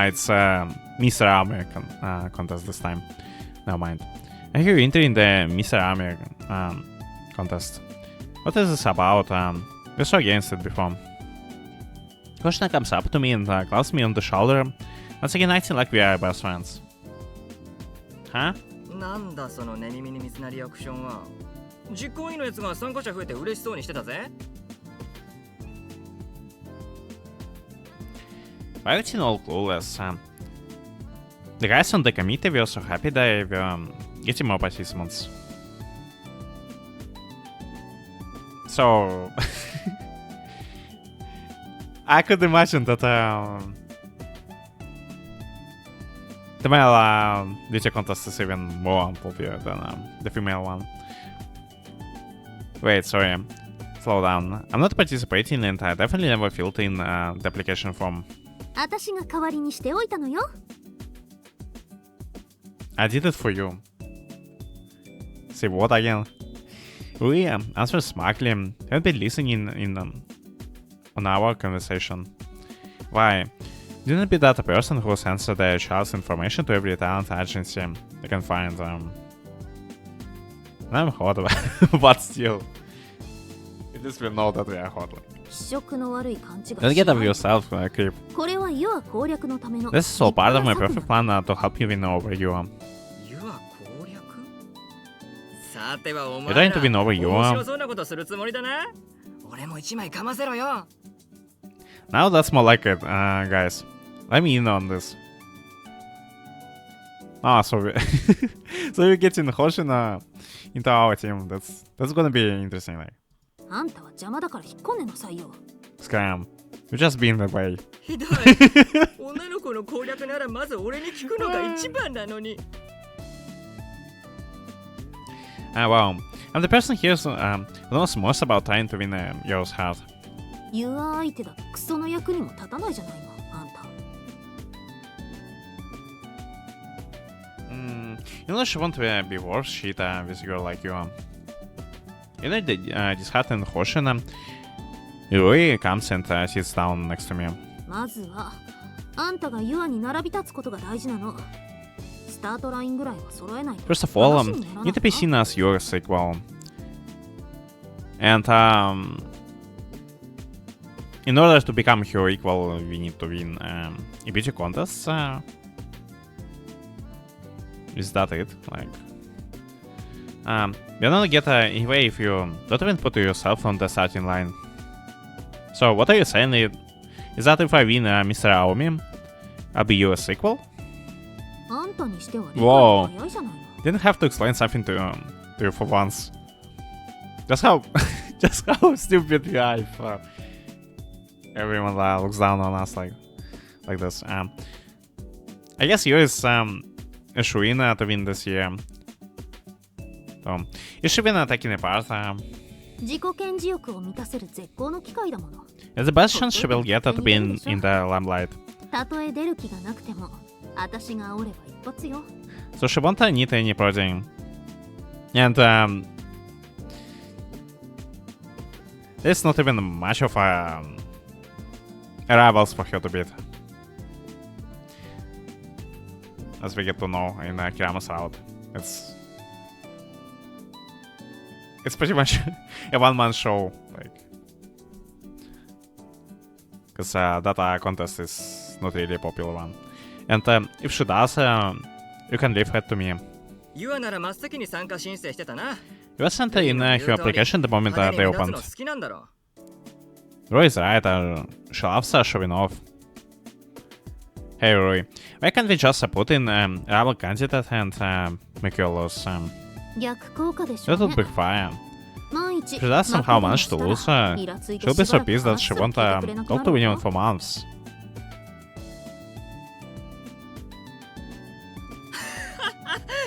Speaker 1: It's Mr. American contest this time. Never mind. I hear you entering the Mr. American contest. What is this about? We saw against it before. Koshina comes up to me and claps me on the shoulder, once again acting like we are best friends. Huh?
Speaker 4: なんだその寝耳に水なリアクションは。実行委員のやつが参加者増えて嬉しそうにしてたぜ。
Speaker 1: Why it's in all clueless? The guys on the committee were so happy they were getting more participants. So I could imagine that the male DJ contest is even more popular than the female one. Wait, sorry. Slow down. I'm not participating and I definitely never filled in the application form.
Speaker 2: 私が代わりにしておいたのよ。
Speaker 1: I did it for you. Say what again? We answered smartly. Haven't been listening on our conversation. Why? Didn't be that a person who sends the child's information to every talent agency they can find. I'm hot, but still. At least we know that we are hot.
Speaker 2: 気色の悪い勘違いし
Speaker 1: Don't get up yourself, creep.
Speaker 2: これはユア攻略のための
Speaker 1: This is all part of my perfect plan to help you win over you.
Speaker 4: ユア攻略さてはお
Speaker 1: You're
Speaker 4: 前
Speaker 1: trying to win over you.
Speaker 4: 面白そうなことするつもりだな。俺も一枚かませろよ。
Speaker 1: Now that's more like it, guys. Let me in on this. So you're getting Hoshina into our team. That's gonna be interesting, like.
Speaker 2: あんたは邪魔だから引っ込んでなさいよ。
Speaker 1: Scram. You're just being the way.
Speaker 4: ひどい。女の子の攻略ならまず俺に聞くのが一番なのに。
Speaker 1: Wow. I'm the person here who knows most about trying to win Yo's heart.
Speaker 2: ユア相手だとクソの役にも立たないじゃないのあんた。
Speaker 1: You know, she won't be worth shit with a girl like you. You know, disheartened Hoshina, Rui comes and sits down next to me.
Speaker 2: まずはあんたがユアに並び立つことが大事なの。スタートラインぐらいは揃えないと。
Speaker 1: First of all, you need to be seen as your sequel. And in order to become her equal, we need to win a beauty contest. Is that it? Like, we're not gonna get anyway if you don't even put yourself on the starting line. So what are you saying? Is that if I win Mr. Aomi, I'll be your sequel?
Speaker 2: あんたにしては理解
Speaker 1: Whoa.
Speaker 2: が早いじゃないの。
Speaker 1: Didn't have to explain something to you for once. Just how stupid we are if everyone looks down on us like this. I guess you is a Shuina to win this year. So you should win taking a part.
Speaker 2: 自己顕示欲を満たせる絶好の機会だもの。
Speaker 1: It's the best chance she will get to be in the limelight.
Speaker 2: たとえ出る気がなくても、私が煽れば一発よ。
Speaker 1: So she won't need any prodding. And there's not even much of rivals for her to beat. As we get to know in Kirama's route. It's pretty much a one-man show, like, because that contest is not really a popular one. And if she does, you can leave it to me.
Speaker 4: ユアなら真っ先に参加申請してたな。
Speaker 1: You sent in her application the moment
Speaker 4: 派手
Speaker 1: they
Speaker 4: に目立つ
Speaker 1: opened.
Speaker 4: の好きなんだろ。
Speaker 1: Roy is right, she loves showing off. Hey Roy, why can't we just put in a rival candidate and make you lose?
Speaker 2: 逆効果でしょ
Speaker 1: That
Speaker 2: う
Speaker 1: would
Speaker 2: ね。
Speaker 1: backfire.
Speaker 2: 万一
Speaker 1: If she does somehow manage to lose,
Speaker 2: イラついて
Speaker 1: she'll be
Speaker 2: しば
Speaker 1: so
Speaker 2: らく
Speaker 1: pissed that
Speaker 2: 話
Speaker 1: she
Speaker 2: すら
Speaker 1: won't
Speaker 2: 聞いてくれなくな
Speaker 1: talk
Speaker 2: る
Speaker 1: to
Speaker 2: よ
Speaker 1: anyone for months.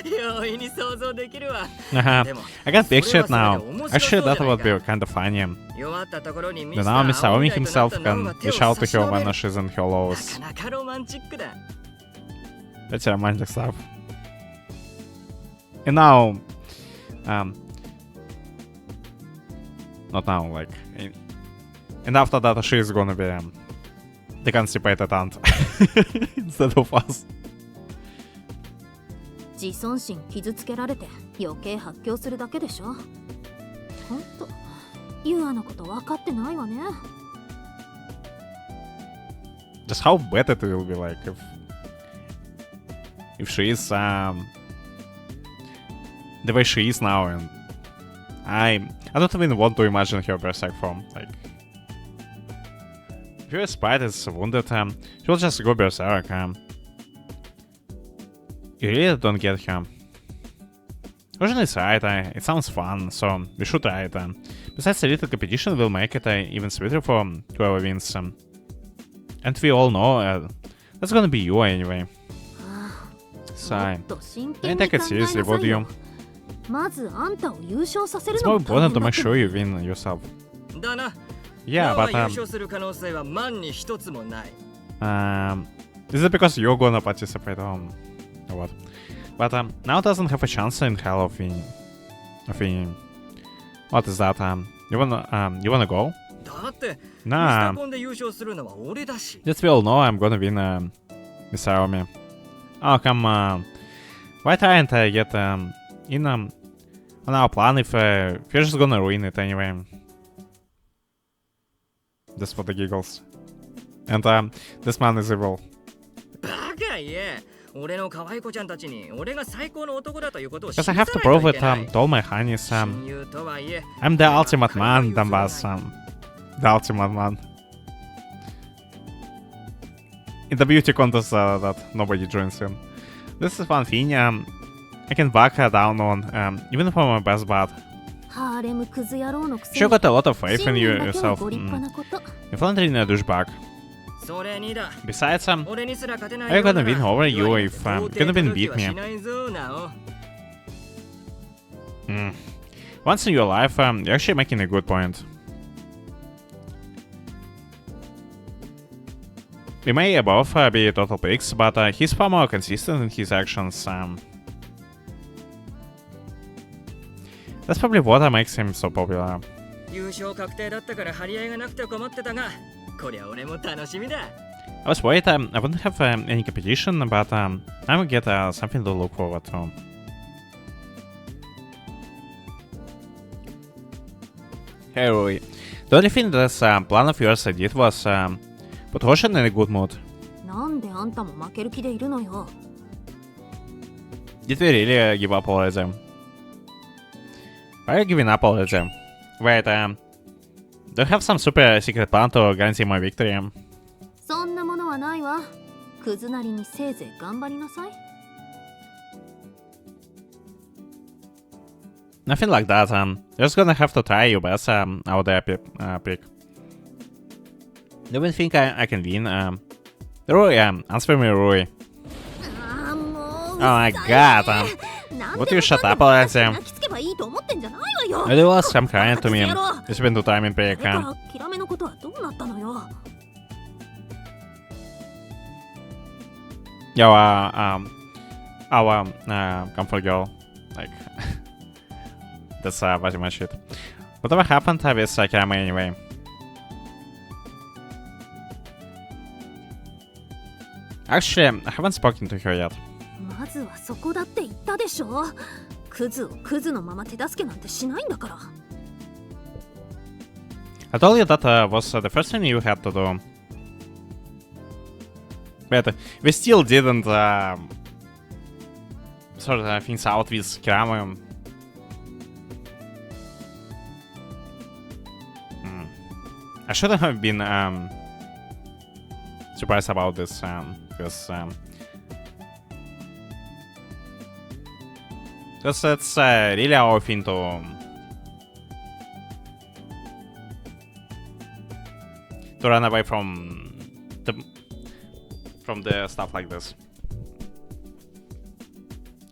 Speaker 4: 容易に想像できるわ。
Speaker 1: Haha,
Speaker 4: でも
Speaker 1: I can picture it
Speaker 4: それは
Speaker 1: now.
Speaker 4: それで面白
Speaker 1: Actually,
Speaker 4: そう
Speaker 1: that
Speaker 4: じゃない
Speaker 1: would
Speaker 4: か。
Speaker 1: be kind of funny.
Speaker 4: 弱ったところにミ
Speaker 1: But
Speaker 4: スタ
Speaker 1: now
Speaker 4: ー
Speaker 1: Mr.
Speaker 4: 青
Speaker 1: Omi
Speaker 4: みたいとな
Speaker 1: himself
Speaker 4: ったナオ
Speaker 1: can
Speaker 4: が手を
Speaker 1: reach out to
Speaker 4: 差し
Speaker 1: her
Speaker 4: 伸べ
Speaker 1: when
Speaker 4: る。
Speaker 1: she's in her
Speaker 4: な
Speaker 1: lows.
Speaker 4: かなかロマンチックだ。
Speaker 1: That's romantic stuff. And now, not now, like, and after that, she is gonna be the constipated aunt instead of us.
Speaker 2: 自尊心傷つけられて余計発狂するだけでしょ。ほんとユアのこと分かってないわね。
Speaker 1: Just how bad it will be like if she is the way she is now, and I don't even want to imagine her berserk form. Like, if your sprite is wounded, she will just go berserk. You really don't get her. Version is right, it sounds fun, so we should try it. Besides, a little competition will make it even sweeter for whoever wins. And we all know that's gonna be you anyway.
Speaker 2: も
Speaker 1: So,
Speaker 2: っと真
Speaker 1: don't
Speaker 2: 剣に
Speaker 1: take
Speaker 2: 考
Speaker 1: it
Speaker 2: えな
Speaker 1: seriously,
Speaker 2: さ
Speaker 1: what
Speaker 2: い
Speaker 1: do
Speaker 2: よ
Speaker 1: you?
Speaker 2: まずあんたを優勝させる
Speaker 1: It's
Speaker 2: の
Speaker 1: more
Speaker 2: が大
Speaker 1: important to
Speaker 2: 変だ
Speaker 1: make
Speaker 2: って
Speaker 1: sure you win yourself.
Speaker 4: だな。
Speaker 1: Yeah,
Speaker 4: ナオが
Speaker 1: but
Speaker 4: 優勝する可能性は万に一つもない。
Speaker 1: is it because you're gonna participate or what? But now doesn't have a chance in hell of winning. What is that? You wanna go?
Speaker 4: だってミスタ
Speaker 1: Nah,
Speaker 4: ーコンで優勝するのは俺だし。
Speaker 1: just we all know I'm gonna win Miss Army. Oh, come on. Why can't I get in on our plan if we're just gonna ruin it anyway? Just for the giggles. And this man is evil.
Speaker 4: バカ言え。俺の可愛い子ちゃんたちに俺が最高の男だということを
Speaker 1: Because
Speaker 4: 示
Speaker 1: I
Speaker 4: さ
Speaker 1: have
Speaker 4: ない
Speaker 1: to
Speaker 4: と
Speaker 1: prove
Speaker 4: い
Speaker 1: it
Speaker 4: けない。
Speaker 1: to all my honeys.
Speaker 4: 親友とはいえ。
Speaker 1: I'm the ultimate man, Dambas. The ultimate man. In the beauty contest that nobody joins in. This is one thing I can back her down on, even for my best bud.
Speaker 2: ハーレムクズ野郎のくせ
Speaker 1: You
Speaker 2: に
Speaker 1: got a lot of faith
Speaker 2: 信
Speaker 1: in you
Speaker 2: 念だけは
Speaker 1: yourself.
Speaker 2: ご立派なこと
Speaker 1: You're flattering a douchebag.
Speaker 4: それにだ。
Speaker 1: Besides,
Speaker 4: 俺にすら勝てない
Speaker 1: are you
Speaker 4: ような
Speaker 1: gonna win over you
Speaker 4: 弱い
Speaker 1: if
Speaker 4: なん
Speaker 1: you're
Speaker 4: て
Speaker 1: gonna
Speaker 4: 到底
Speaker 1: beat
Speaker 4: は
Speaker 1: me?
Speaker 4: しないぞなお。
Speaker 1: Once in your life, you're actually making a good point. we may both be total pigs, but he's far more consistent in his actions. That's probably what makes him so popular.
Speaker 4: 優勝確定だったから張り合いがなくて困ってたが、こりゃ俺も楽しみだ。
Speaker 1: I was worried I wouldn't have any competition, but now we get something to look forward to. Hey Rui, the only thing this plan of yours did was put Roshan in a good mood.
Speaker 2: なんであんたも負ける気でいるのよ。
Speaker 1: Did we really give up already? Why are you giving up already? Wait, do you have some super secret plan to guarantee my victory?
Speaker 2: そんなものはないわ。クズなりにせいぜい頑張りなさい。
Speaker 1: Nothing like that. You're just gonna have to try your best out there, pick. Do you think I can win? Rui, answer me, Rui. Oh my god, would you shut up already? You lost some crying to me. It's been 2 time in break. Yo, our comfort girl, like, that's pretty much it. Whatever happened with Kirama anyway? Actually, I haven't spoken to her yet.
Speaker 2: まずはそこだって言ったでしょ。クズをクズのまま手助けなんてしないんだから。
Speaker 1: I told you that was the first thing you had to do. But we still didn't sort of things out with Kirama. I shouldn't have been surprised about this because it's really our thing to run away from the stuff like this,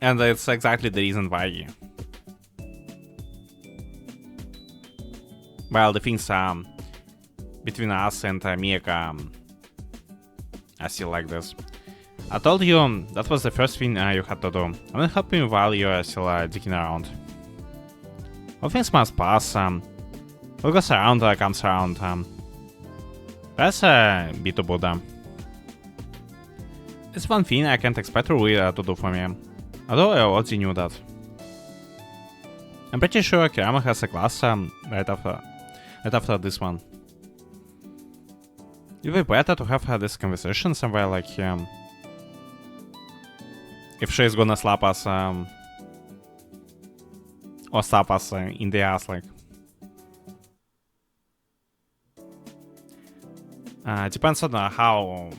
Speaker 1: and it's exactly the reason why. Well, the things between us and Miyaka are still like this. I told you that was the first thing you had to do. I'm gonna help you while you're still dicking around. All things must pass. What goes around comes around. That's bit of Buddha. It's one thing I can't expect Rui to do for me, although I already knew that. I'm pretty sure Kirama has a class right after this one. It would be better to have this conversation somewhere like here. If she's gonna slap us, or slap us in the ass, like. Depends on how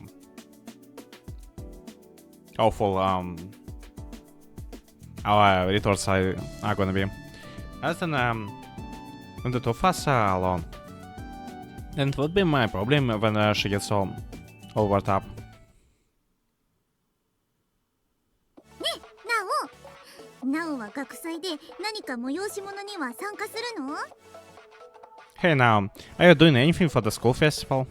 Speaker 1: awful our retorts are gonna be. Other than when the two of us are alone. And it would be my problem when she gets all worked up.
Speaker 5: なおは学祭で何か催し物には参加するの？
Speaker 1: Hey now, are you doing anything for the school festival?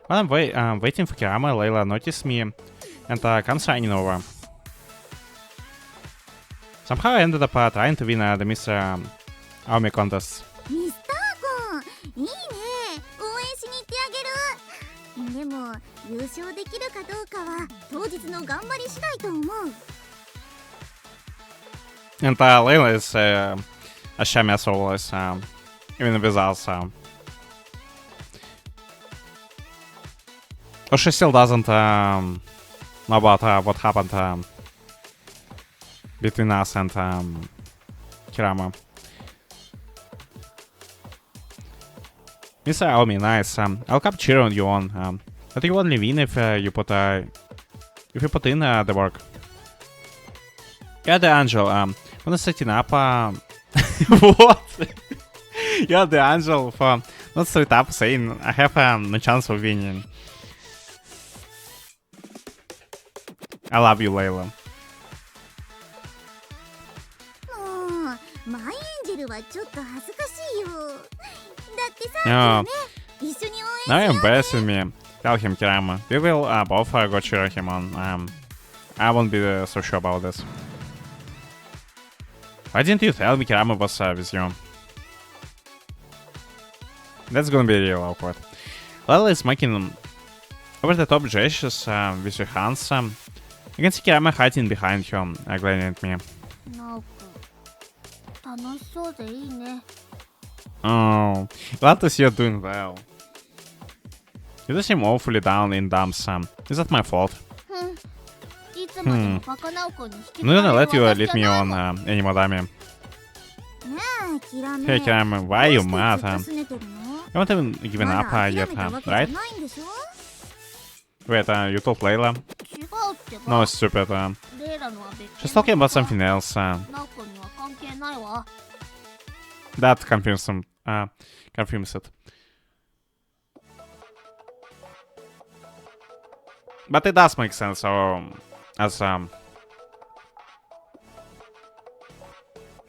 Speaker 1: While I'm waiting for Kirama, Layla noticed me and comes running over. Somehow I ended up trying to win the Miss Army contest.
Speaker 5: ミスターゴン、いいね。応援しに行ってあげる。でも優勝できるかどうかは当日の頑張り次第と思う。
Speaker 1: And Layla is a shy as always, even with us. Or she still doesn't know about what happened between us and Kirama. Miss Aomi, nice. I'll come cheer on you on. But you only win if you put in the work. Yeah, the angel. When setting up, what? Yeah, the angel for not straight up saying I have no chance of winning. I love you, Layla.
Speaker 5: もうマイエンジェルはちょっと恥ずかしいよ。だってさ、
Speaker 1: Yeah.
Speaker 5: 一緒に応援し
Speaker 1: Now
Speaker 5: よ
Speaker 1: you're
Speaker 5: うね。
Speaker 1: embarrassing me. Tell him, Kirama. We will both go cheer him on. I won't be so sure about this. Why didn't you tell me Kirama was with you? That's gonna be real awkward. Layla is making over-the-top gestures with her hands. You can see Kirama hiding behind her, glaring at me.
Speaker 5: ナオくん楽しそうでいいね。
Speaker 1: Oh, glad to see you're doing well. You do seem awfully down in dumps. Is that my fault?
Speaker 5: いつまでもバカナオくんに引き
Speaker 1: I'm not gonna let you
Speaker 5: 私
Speaker 1: lead
Speaker 5: じゃ
Speaker 1: me
Speaker 5: ない
Speaker 1: on
Speaker 5: もん
Speaker 1: anymore, Dami.
Speaker 5: ねえキラメ
Speaker 1: Hey, Kirama, why are you mad?
Speaker 5: どうしてずっと拗ねてるの
Speaker 1: You haven't even given
Speaker 5: ま
Speaker 1: up
Speaker 5: だ
Speaker 1: yet,
Speaker 5: 諦めたわけじゃ
Speaker 1: right?
Speaker 5: ないんでしょ
Speaker 1: Wait, you told Layla?
Speaker 5: 違うってば
Speaker 1: No, it's stupid.
Speaker 5: レイラのは別
Speaker 1: She's talking about something else.
Speaker 5: ナオくんには関係ないわ
Speaker 1: That confirms it. But it does make sense, as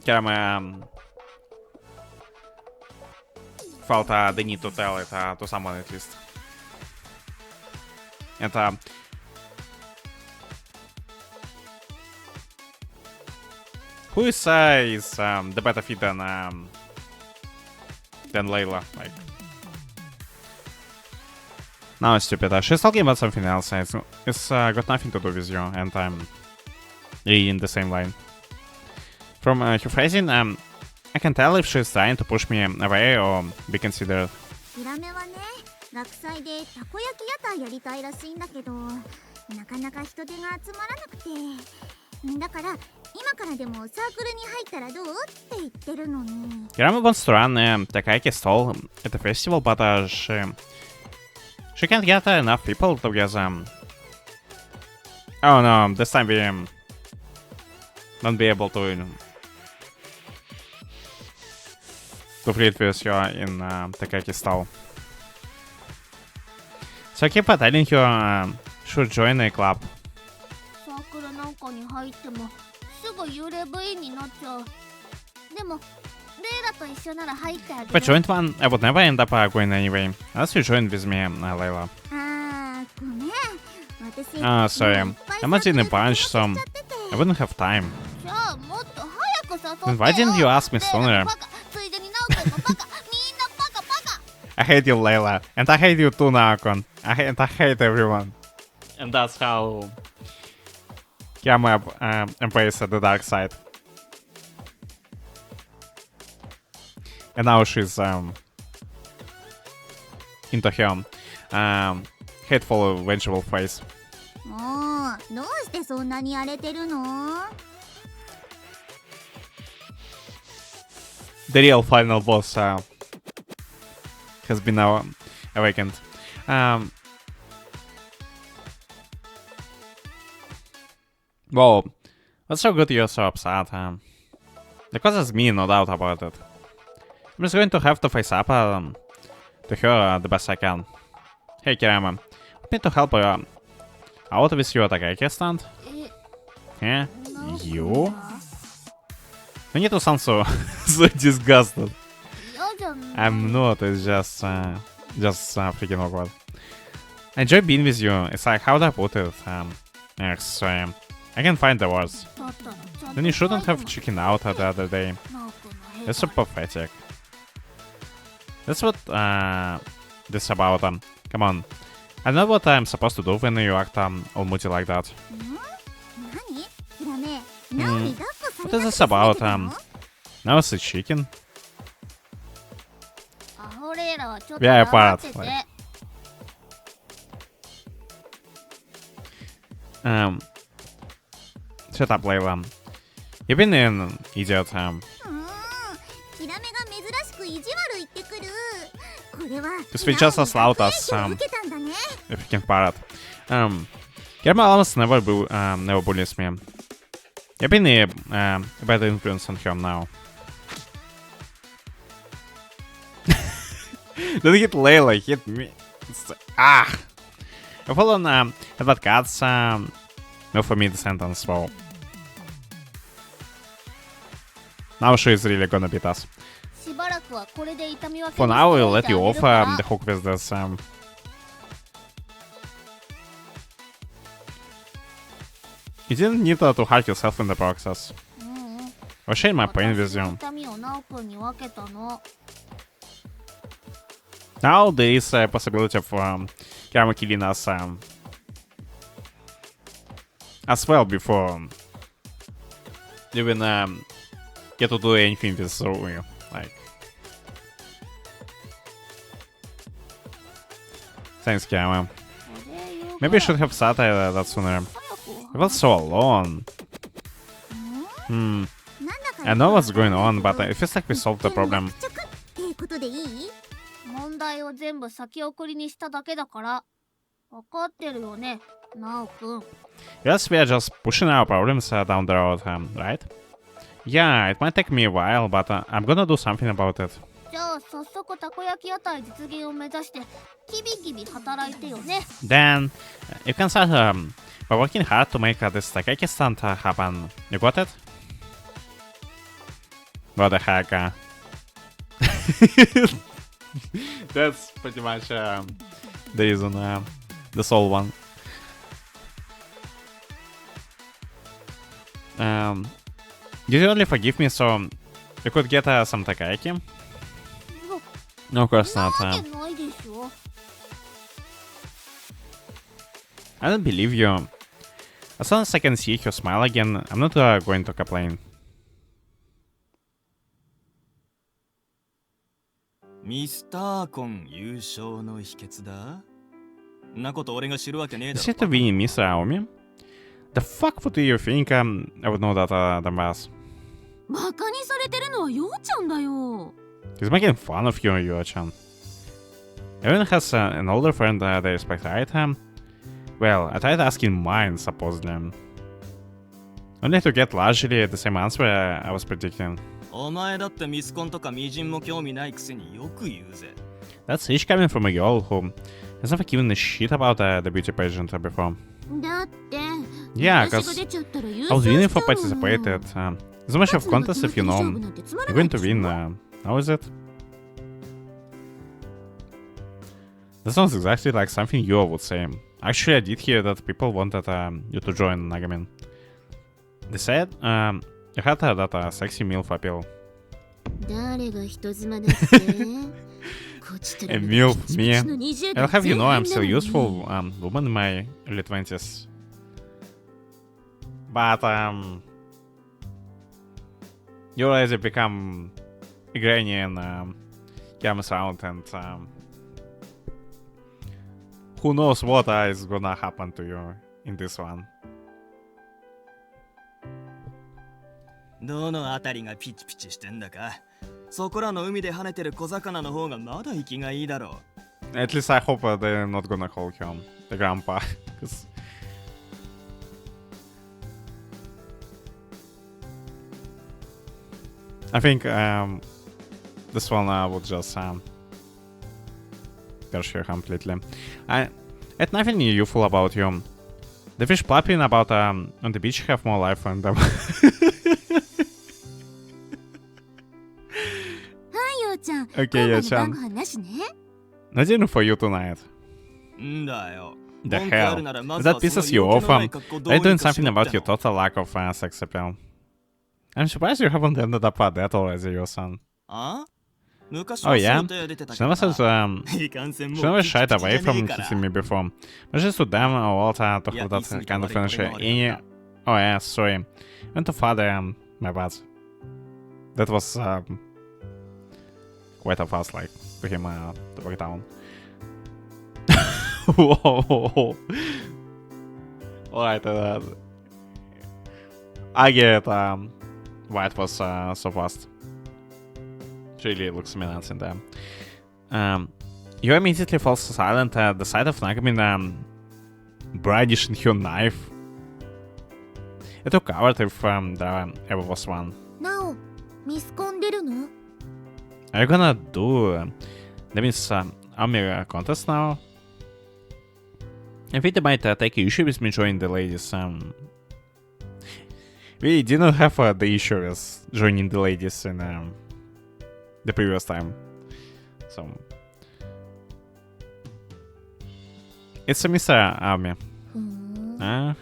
Speaker 1: Kirama felt the need to tell it to someone at least. And who is the better fit than Layla? Like, no, it's stupid. She's talking about something else. It's got nothing to do with you, and I'm in the same line. From her phrasing, I can tell if she's trying to push me away or be considered.
Speaker 5: キラメはね学祭でたこ焼き屋台やりたいらしいんだけどなかなか人手が集まらなくてだから今からでもサークルに入ったらどうって言ってるのに
Speaker 1: Kirama wants to run the kayaking stall at the festival, but she can't get enough people together. Oh no, this time we won't be able to fleet with you in the kayaking stall. So I keep telling you should join a club.
Speaker 5: サークルなんかに入ってもすぐ幽霊部員になっちゃうでもレイラと一緒なら入ってあげ
Speaker 1: If
Speaker 5: る
Speaker 1: I joined one, I would never end up going anyway. Unless you joined with me, Layla.
Speaker 5: あーごめん私
Speaker 1: Sorry.
Speaker 5: もういっぱい
Speaker 1: I'm not in a
Speaker 5: サークル
Speaker 1: bunch, so
Speaker 5: に入っちゃってて
Speaker 1: I wouldn't have time.
Speaker 5: じゃあもっと早く誘ってよ
Speaker 1: Then why didn't you ask me
Speaker 5: レイラ
Speaker 1: sooner?
Speaker 5: もバカついでにナオくんもバカみんなバカバカ
Speaker 1: I hate you, Layla. And I hate you too, Naokon. I hate everyone. And that's how Kirama embraced the dark side. And now she's into her hateful, vengeful face.
Speaker 5: もうどうしてそんなに荒れてるの
Speaker 1: The real final boss has been now awakened. Well, that's so good you're so upset. The cause is me, no doubt about it. I'm just going to have to face up to her the best I can. Hey, Kirama, want me to help out with your Takaki stand?
Speaker 5: え
Speaker 1: Yeah?
Speaker 5: ナオくん
Speaker 1: You?
Speaker 5: は
Speaker 1: You need to sound so disgusted.
Speaker 5: 嫌じゃない
Speaker 1: I'm not, it's just freaking awkward. I enjoy being with you. It's like, how do I put it? I can't find the words.
Speaker 5: だったらちゃんと
Speaker 1: Then you shouldn't have
Speaker 5: 最
Speaker 1: chickened out the other day.
Speaker 5: 後のナオくんの
Speaker 1: That's so pathetic. That's what this is about. Come on. I know what I'm supposed to do when you act all moody like that.
Speaker 5: 何キラメナオに抱っこさ
Speaker 1: What
Speaker 5: れ
Speaker 1: is
Speaker 5: な
Speaker 1: this
Speaker 5: くて
Speaker 1: about?
Speaker 5: たの
Speaker 1: Now it's a chicken?
Speaker 5: アホレイラはちょっと
Speaker 1: Yeah,
Speaker 5: 黙ってて
Speaker 1: apart, like- Shut up, Layla. You've been an idiot.
Speaker 5: キラメが珍しく意地悪言ってくるこれは
Speaker 1: Because we just as loud as
Speaker 5: ナオに悪影響を受けたんだね
Speaker 1: a freaking parrot. Kirama almost never bullies me. You've been a bad influence on her now. Don't hit Layla, hit me. I fall on bad cats. No, for me the sentence, well. Now she is really gonna beat us.
Speaker 5: しばらくはこれで痛み分け
Speaker 1: For
Speaker 5: に
Speaker 1: now,
Speaker 5: して
Speaker 1: we'll
Speaker 5: おい
Speaker 1: let
Speaker 5: て
Speaker 1: you
Speaker 5: あげ
Speaker 1: off
Speaker 5: るから
Speaker 1: the hook with this You didn't need to hurt yourself in the process.
Speaker 5: ううん。
Speaker 1: Or share my pain with
Speaker 5: 私の
Speaker 1: you.
Speaker 5: 痛みをナオくんに分けたの。
Speaker 1: Now there is a possibility of Kirama killing us as well before even get to do anything with Rui. Like, thanks, Kirama.
Speaker 5: お礼言うから
Speaker 1: Maybe I should have started that sooner.
Speaker 5: 早く
Speaker 1: I felt so alone.
Speaker 5: うん。
Speaker 1: Hmm.
Speaker 5: なんだか
Speaker 1: I know what's going on, but it feels like we solved the problem.
Speaker 5: 落着ってことでいい？問題を全部先送りにしただけだから。分かってるよね、ナオくん。
Speaker 1: Yes, we are just pushing our problems down the road, right? Yeah, it might take me a while, but I'm gonna do something about it.
Speaker 5: じゃあ早速たこ焼き屋台実現を目指してキビキビ働いてよね。
Speaker 1: Then you can start by working hard to make this Takeki stunt happen. You got it? What the heck? That's pretty much the reason, the sole one. Did you only forgive me so you could get some Takeki? No, of course
Speaker 5: な
Speaker 1: not.
Speaker 5: わけないでしょ。
Speaker 1: I don't believe you. As long as I can see you smile again, I'm not going to complain.
Speaker 6: ミスターコン優勝の秘訣だ。んなこと俺が知るわけねえだ
Speaker 1: Is
Speaker 6: ろ。
Speaker 1: it to be Miss Aomi? The fuck would you think I would know that than us?
Speaker 2: バカにされてるのはようちゃんだよ。
Speaker 1: He's making fun of you, Yo-chan. Everyone has an older friend they respect, right? Well, I tried asking mine, supposedly. Only to get largely the same answer I was predicting.
Speaker 6: お前だってミスコンとかみじんも興味ないくせによく言うぜ。
Speaker 1: That's rich coming from a girl who has never given a shit about the beauty pageant before.
Speaker 5: だって
Speaker 1: Yeah,
Speaker 5: 私が
Speaker 1: because
Speaker 5: 出ちゃったら優
Speaker 1: I was
Speaker 5: 勝
Speaker 1: winning
Speaker 5: しちゃ
Speaker 1: for
Speaker 5: うもん。
Speaker 1: participated. It's much of contest if you know
Speaker 5: 勝つのが決まってる勝負なんてつまら
Speaker 1: you're
Speaker 5: ない
Speaker 1: going
Speaker 5: で
Speaker 1: to
Speaker 5: しょ。
Speaker 1: win. How is it? That sounds exactly like something you would say. Actually, I did hear that people wanted you to join Nagamin. They said you had that sexy MILF appeal.
Speaker 5: 誰が人妻だってこちとら
Speaker 1: A
Speaker 5: まだ
Speaker 1: MILF,
Speaker 5: ピチ
Speaker 1: me.
Speaker 5: ピチの20代
Speaker 1: I'll have you know I'm
Speaker 5: 前
Speaker 1: still
Speaker 5: 半なのに
Speaker 1: useful woman in my early 20s. But you already become a granny and comes around and who knows what is gonna happen to you in this one.
Speaker 6: どのあたりがピチピチしてんだか。そこらの海で跳ねてる小魚の方がまだ息がいいだろう。
Speaker 1: At least I hope they're not gonna call him the grandpa. 'Cause I think this one would just curse you completely. I had nothing youthful about you. The fish plopping about on the beach have more life on them.
Speaker 5: はいようちゃん
Speaker 1: Okay,
Speaker 5: 今
Speaker 1: yeah,
Speaker 5: 晩の晩
Speaker 1: Chan.
Speaker 5: ご飯なしね。
Speaker 1: No dinner for you tonight.
Speaker 6: んだよ。
Speaker 1: The
Speaker 6: 文句あ
Speaker 1: hell?
Speaker 6: るならま
Speaker 1: If
Speaker 6: ずは
Speaker 1: that
Speaker 6: その
Speaker 1: pisses you
Speaker 6: 色気
Speaker 1: off,
Speaker 6: のない格好どう
Speaker 1: are
Speaker 6: に
Speaker 1: you doing
Speaker 6: かし
Speaker 1: something
Speaker 6: ろっ
Speaker 1: about
Speaker 6: て
Speaker 1: your
Speaker 6: の。
Speaker 1: total lack of sex appeal? I'm surprised you haven't ended up dead already, your son.
Speaker 6: あ？昔
Speaker 1: Oh
Speaker 6: は
Speaker 1: yeah?
Speaker 6: 想定出てた
Speaker 1: She
Speaker 6: けど
Speaker 1: never
Speaker 6: な。
Speaker 1: said
Speaker 6: いかんせんも
Speaker 1: she
Speaker 6: う
Speaker 1: never
Speaker 6: ピチ
Speaker 1: shied
Speaker 6: ピチ
Speaker 1: away
Speaker 6: じゃね
Speaker 1: from
Speaker 6: えから。
Speaker 1: kissing me before. But just too damn old to have
Speaker 6: Yeah,
Speaker 1: that
Speaker 6: listen,
Speaker 1: kind of
Speaker 6: Kawari,
Speaker 1: finish
Speaker 6: Kawari,
Speaker 1: any.
Speaker 6: Kawari.
Speaker 1: Oh yeah, sorry. Went too far there, my bad. That was quite a fast, like, to him to back down. Whoa. Alright, I get why it was so fast. It really looks menace in there. You immediately fall silent at the sight of Nagamin brandishing her knife. It took covered if there ever was one.
Speaker 5: なおミスコン出るの？
Speaker 1: Are you gonna do that means Army contest now? I think they might take issue with me joining the ladies. We didn't have the issue with joining the ladies in the previous time. So it's a Mr. Army.
Speaker 5: ふーん
Speaker 1: Uh,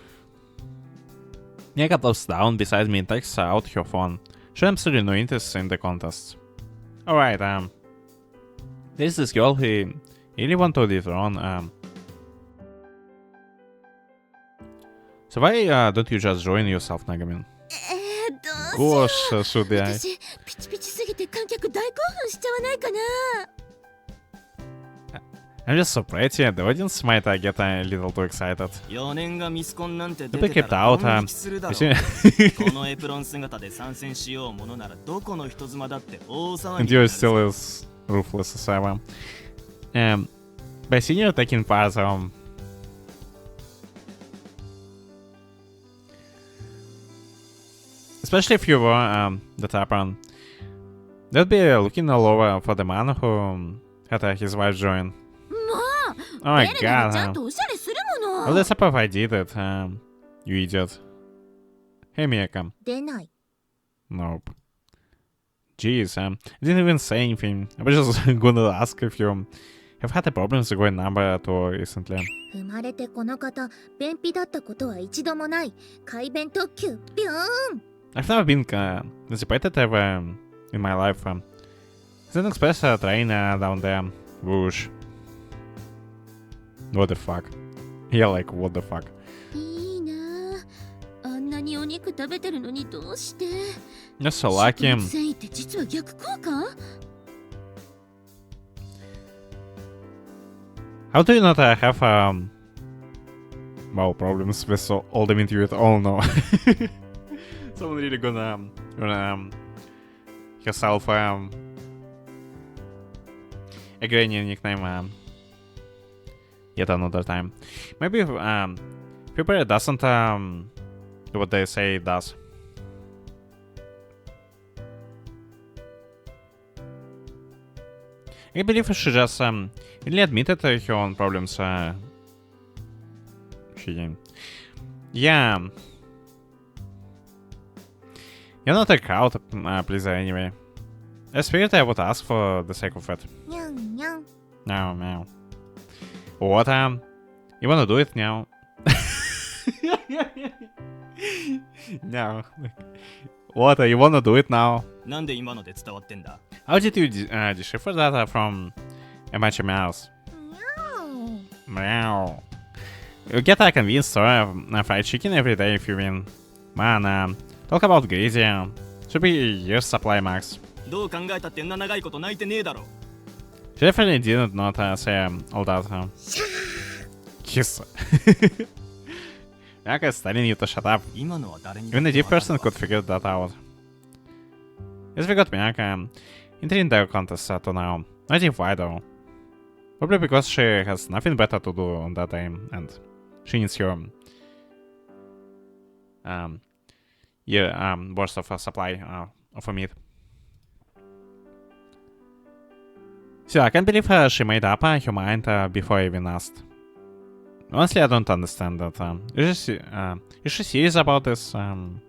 Speaker 1: Nika floats down beside me and takes out her phone. She has absolutely no interest in the contest. Alright, there's this girl who really want to dethrone, so why don't you just join yourself, Nagamin? Gosh, should I?
Speaker 2: 私ピチピチすぎて観客大興奮しちゃわないかな。
Speaker 1: I'm just so pretty, the audience might get a little too excited.
Speaker 6: 4年がミスコンなんて出
Speaker 1: They
Speaker 6: て
Speaker 1: kept
Speaker 6: たら
Speaker 1: out,
Speaker 6: 感激するだろ
Speaker 1: you
Speaker 6: このエプロン姿で参戦しようものならどこの人妻だって大騒
Speaker 1: and
Speaker 6: ぎ
Speaker 1: you
Speaker 6: になる
Speaker 1: still is ruthless as ever. By seeing you taking part, especially if you were the top one, they'd be looking all over for the man who had his wife join.
Speaker 2: まあ、
Speaker 1: Oh my
Speaker 2: ベルなら
Speaker 1: god,
Speaker 2: ちゃんとおしゃれするも
Speaker 1: well,
Speaker 2: の。
Speaker 1: that's up if I did it, you idiot. Hey, Miyaka.
Speaker 3: 出ない。
Speaker 1: Nope. Jeez, I didn't even say anything. I was just gonna ask if you have had the problems going number 2 recently.
Speaker 3: 生まれてこの方、便秘だったことは一度もない。快便特急、ビューン。
Speaker 1: I've never been constipated ever in my life. There's an express train down there. Whoosh. What the fuck? Yeah, like, what the fuck?
Speaker 2: いいなあ。あんなにお肉食べてるのにどうして。
Speaker 1: You're so lucky.
Speaker 2: 食物繊維って実は逆効果？
Speaker 1: How do you not have well, problems with all the meat you eat? Oh no. Someone really gonna herself a granny nickname yet another time. Maybe people doesn't do what they say it does. I believe she just really admitted her own problems. She, yeah. You're not a crowd pleaser anyway. I figured I would ask for the sake of it.
Speaker 3: にゃんにゃん。
Speaker 1: No, no. What, you wanna do it now? No. What, you wanna do it now?
Speaker 6: なんで今ので伝わってんだ
Speaker 1: How did you decipher that from a bunch of mouths? Meow. You get a convenience store of fried chicken every day if you win. Man, talk about greasy. Should be years supply max.
Speaker 6: どう考えたってんな長いこと泣いてねえだろ
Speaker 1: She definitely did not say all that. Kiss. Yaka's telling you to shut up.
Speaker 6: 今のは誰に
Speaker 1: Even a deep person could figure that out. Yes, we got Miyaka entering the contest to now. Not if why though. Probably because she has nothing better to do on that day and she needs her burst of supply of meat. So I can't believe she made up her mind before I even asked. Honestly, I don't understand that. Is she serious about this? I'll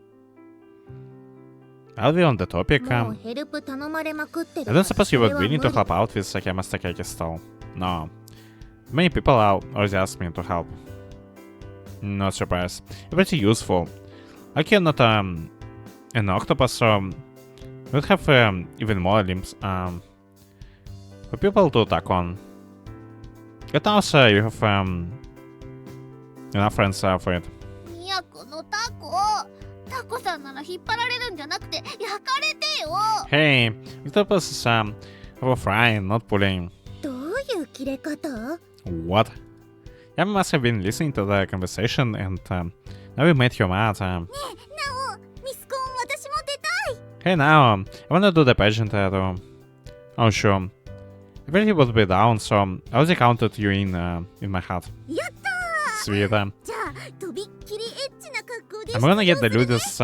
Speaker 1: be on the topic.
Speaker 3: もうヘルプ頼まれまくってる
Speaker 1: I
Speaker 3: か
Speaker 1: don't
Speaker 3: ら
Speaker 1: suppose
Speaker 3: そ
Speaker 1: you
Speaker 3: れ
Speaker 1: were
Speaker 3: は
Speaker 1: willing
Speaker 3: 無
Speaker 1: to
Speaker 3: 理
Speaker 1: help out with Sakemasta Keke stall. No. Many people already asked me to help. Not surprised. You're pretty useful. Like you're not an octopus, so you'd have even more limbs for people to attack on. But also you have enough friends for it.
Speaker 5: いやこのタコタコさんなら引っ張られるんじゃなくて焼かれてよ
Speaker 1: Hey, octopus for frying, not pulling.
Speaker 3: どういう切れ方
Speaker 1: What? You must have been listening to the conversation and now we made you mad.
Speaker 5: なおミスコン私も出たい
Speaker 1: Hey now, I wanna do the pageant too. Oh sure. I really would be down, so I already counted you in my heart.
Speaker 5: やった
Speaker 1: Sweet.
Speaker 5: じゃあとびっきりエッチな格好で
Speaker 1: I'm gonna get the
Speaker 5: 出場
Speaker 1: Ludus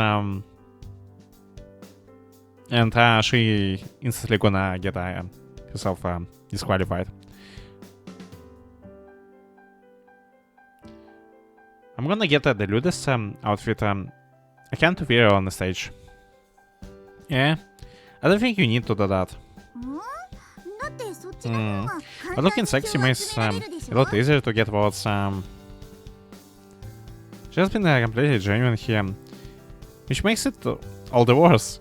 Speaker 1: and she instantly gonna get herself disqualified. I'm gonna get the Ludus outfit. I can't wear on the stage. Yeah, I don't think you need to do that.
Speaker 5: んだってそっちの方が
Speaker 1: But looking sexy makes a lot easier to get votes. She has been completely genuine here. Which makes it all the worse.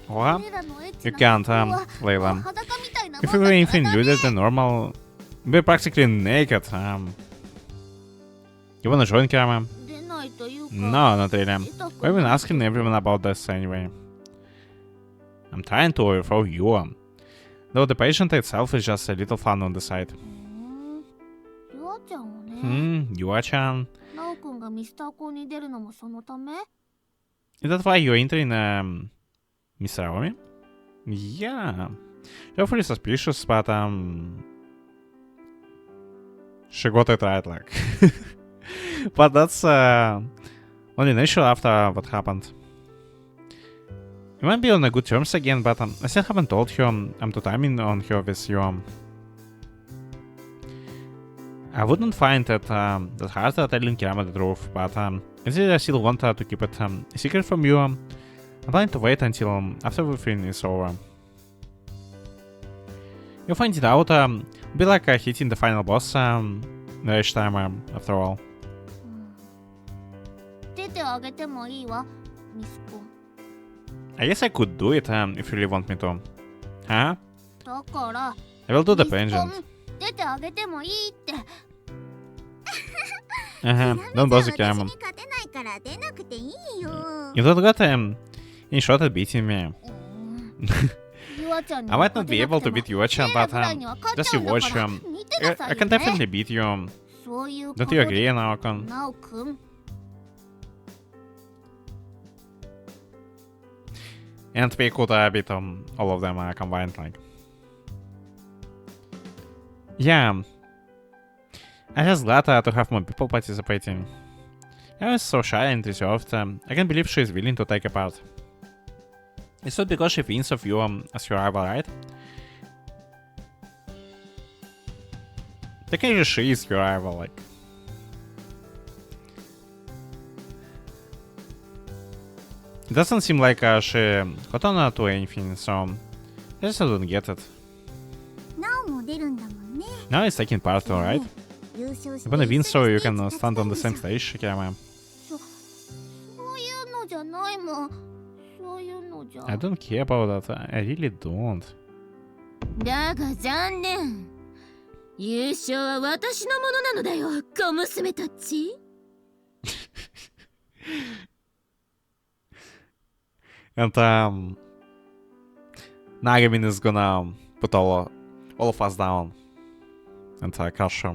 Speaker 1: What?
Speaker 5: 俺らのエッチ
Speaker 1: You
Speaker 5: な
Speaker 1: can't,
Speaker 5: 格好は
Speaker 1: Layla.
Speaker 5: 裸みたいな
Speaker 1: If
Speaker 5: も
Speaker 1: you
Speaker 5: ん
Speaker 1: were
Speaker 5: だ
Speaker 1: anything
Speaker 5: からダメ
Speaker 1: nuder than normal, we're practically naked. You wanna join, Kirama?
Speaker 5: 出ないというか
Speaker 1: No, not really.
Speaker 5: 出たく
Speaker 1: We've been
Speaker 5: ない
Speaker 1: asking everyone about this anyway. I'm trying to overthrow you. Though the patient itself is just a little fun on the side.
Speaker 5: ゆあちゃんをね
Speaker 1: Yua-chan.
Speaker 5: なおくんがミスターコンに出るのもそのため
Speaker 1: Is that why you're entering Mr. Aomi? Yeah. You're pretty suspicious, but she got it right, like. But that's only natural after what happened. We might be on a good terms again, but I still haven't told her I'm too timing on her with you. I wouldn't find it that hard telling Kirama the truth, but consider I still want to keep it a secret from you. I'm planning to wait until after everything is over. You'll find it out, be like hitting the final boss each time, after all.
Speaker 5: 出てあげてもいいわミスコン
Speaker 1: I guess I could do it if you really want me to. Huh?
Speaker 5: だから
Speaker 1: I will do the
Speaker 5: ミスコ
Speaker 1: pageant.
Speaker 5: ン出てあげてもいいって
Speaker 1: Don't bother
Speaker 5: 私
Speaker 1: Kirama.
Speaker 5: に勝てないから出なくていいよ
Speaker 1: You don't got any shot at beating me.
Speaker 5: ゆあちゃんに
Speaker 1: I might not be able to beat Yua-chan, but just you watch I can definitely beat you.
Speaker 5: そういう
Speaker 1: Don't you agree, Naokon?
Speaker 5: なおくん
Speaker 1: And we could beat all of them combined, like. Yeah. I'm just glad to have more people participating. I was so shy and reserved. I can't believe she is willing to take a part. It's not because she thinks of you as your rival, right? Technically, she is your rival, like. It doesn't seem like she got on to anything, so I just don't get it.
Speaker 5: なおも出るんだもんね
Speaker 1: Now it's taking part, alright?
Speaker 5: 優勝し
Speaker 1: You
Speaker 5: て
Speaker 1: wanna win so you
Speaker 5: 一緒
Speaker 1: can
Speaker 5: に
Speaker 1: stand on the
Speaker 5: ステ
Speaker 1: same
Speaker 5: ージに立
Speaker 1: stage, Kirama?
Speaker 5: そういうのじゃないもんそういうのじゃ
Speaker 1: I don't care about that. I really don't.
Speaker 3: だが残念。優勝は私のものなのだよ、小娘たち。
Speaker 1: And Nagamin is gonna put all of us down and crush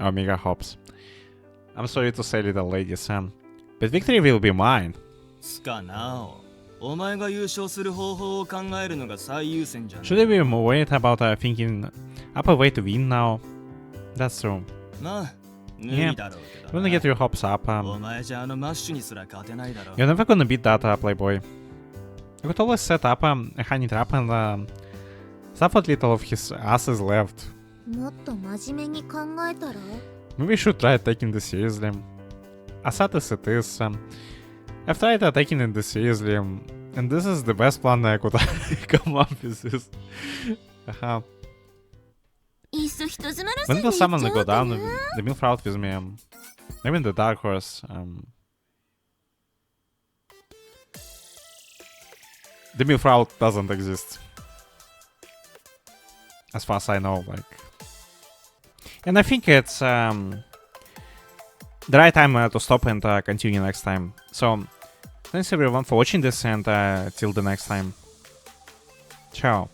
Speaker 1: our mega hopes. I'm sorry to say, little ladies, but victory will be mine.
Speaker 6: つかなお前が優勝する方法を考えるのが最優先じゃん
Speaker 1: Should I be more worried about thinking up a way to win now? That's true.
Speaker 6: まあ無
Speaker 1: Yeah.
Speaker 6: 理だろうけ
Speaker 1: You
Speaker 6: ど
Speaker 1: wanna
Speaker 6: な
Speaker 1: get your hopes up.
Speaker 6: お前じゃあのマッシュにすら勝てないだろ
Speaker 1: You're never gonna beat that playboy. I could always set up a honey trap and stuff what little of his ass is left.
Speaker 3: もっと真面目に考えたら
Speaker 1: Maybe we should try taking this seriously. As sad as it is, I've tried taking it this seriously, and this is the best plan I could come up with this.
Speaker 3: いっそ人妻路線
Speaker 1: When
Speaker 3: で
Speaker 1: will
Speaker 3: 行っちゃ
Speaker 1: someone
Speaker 3: お
Speaker 1: go
Speaker 3: うか
Speaker 1: down
Speaker 3: な
Speaker 1: the milk route with me? Maybe in the dark horse. The milk route doesn't exist. As far as I know, like. And I think it's the right time to stop and continue next time. So, thanks everyone for watching this, and till the next time. Ciao.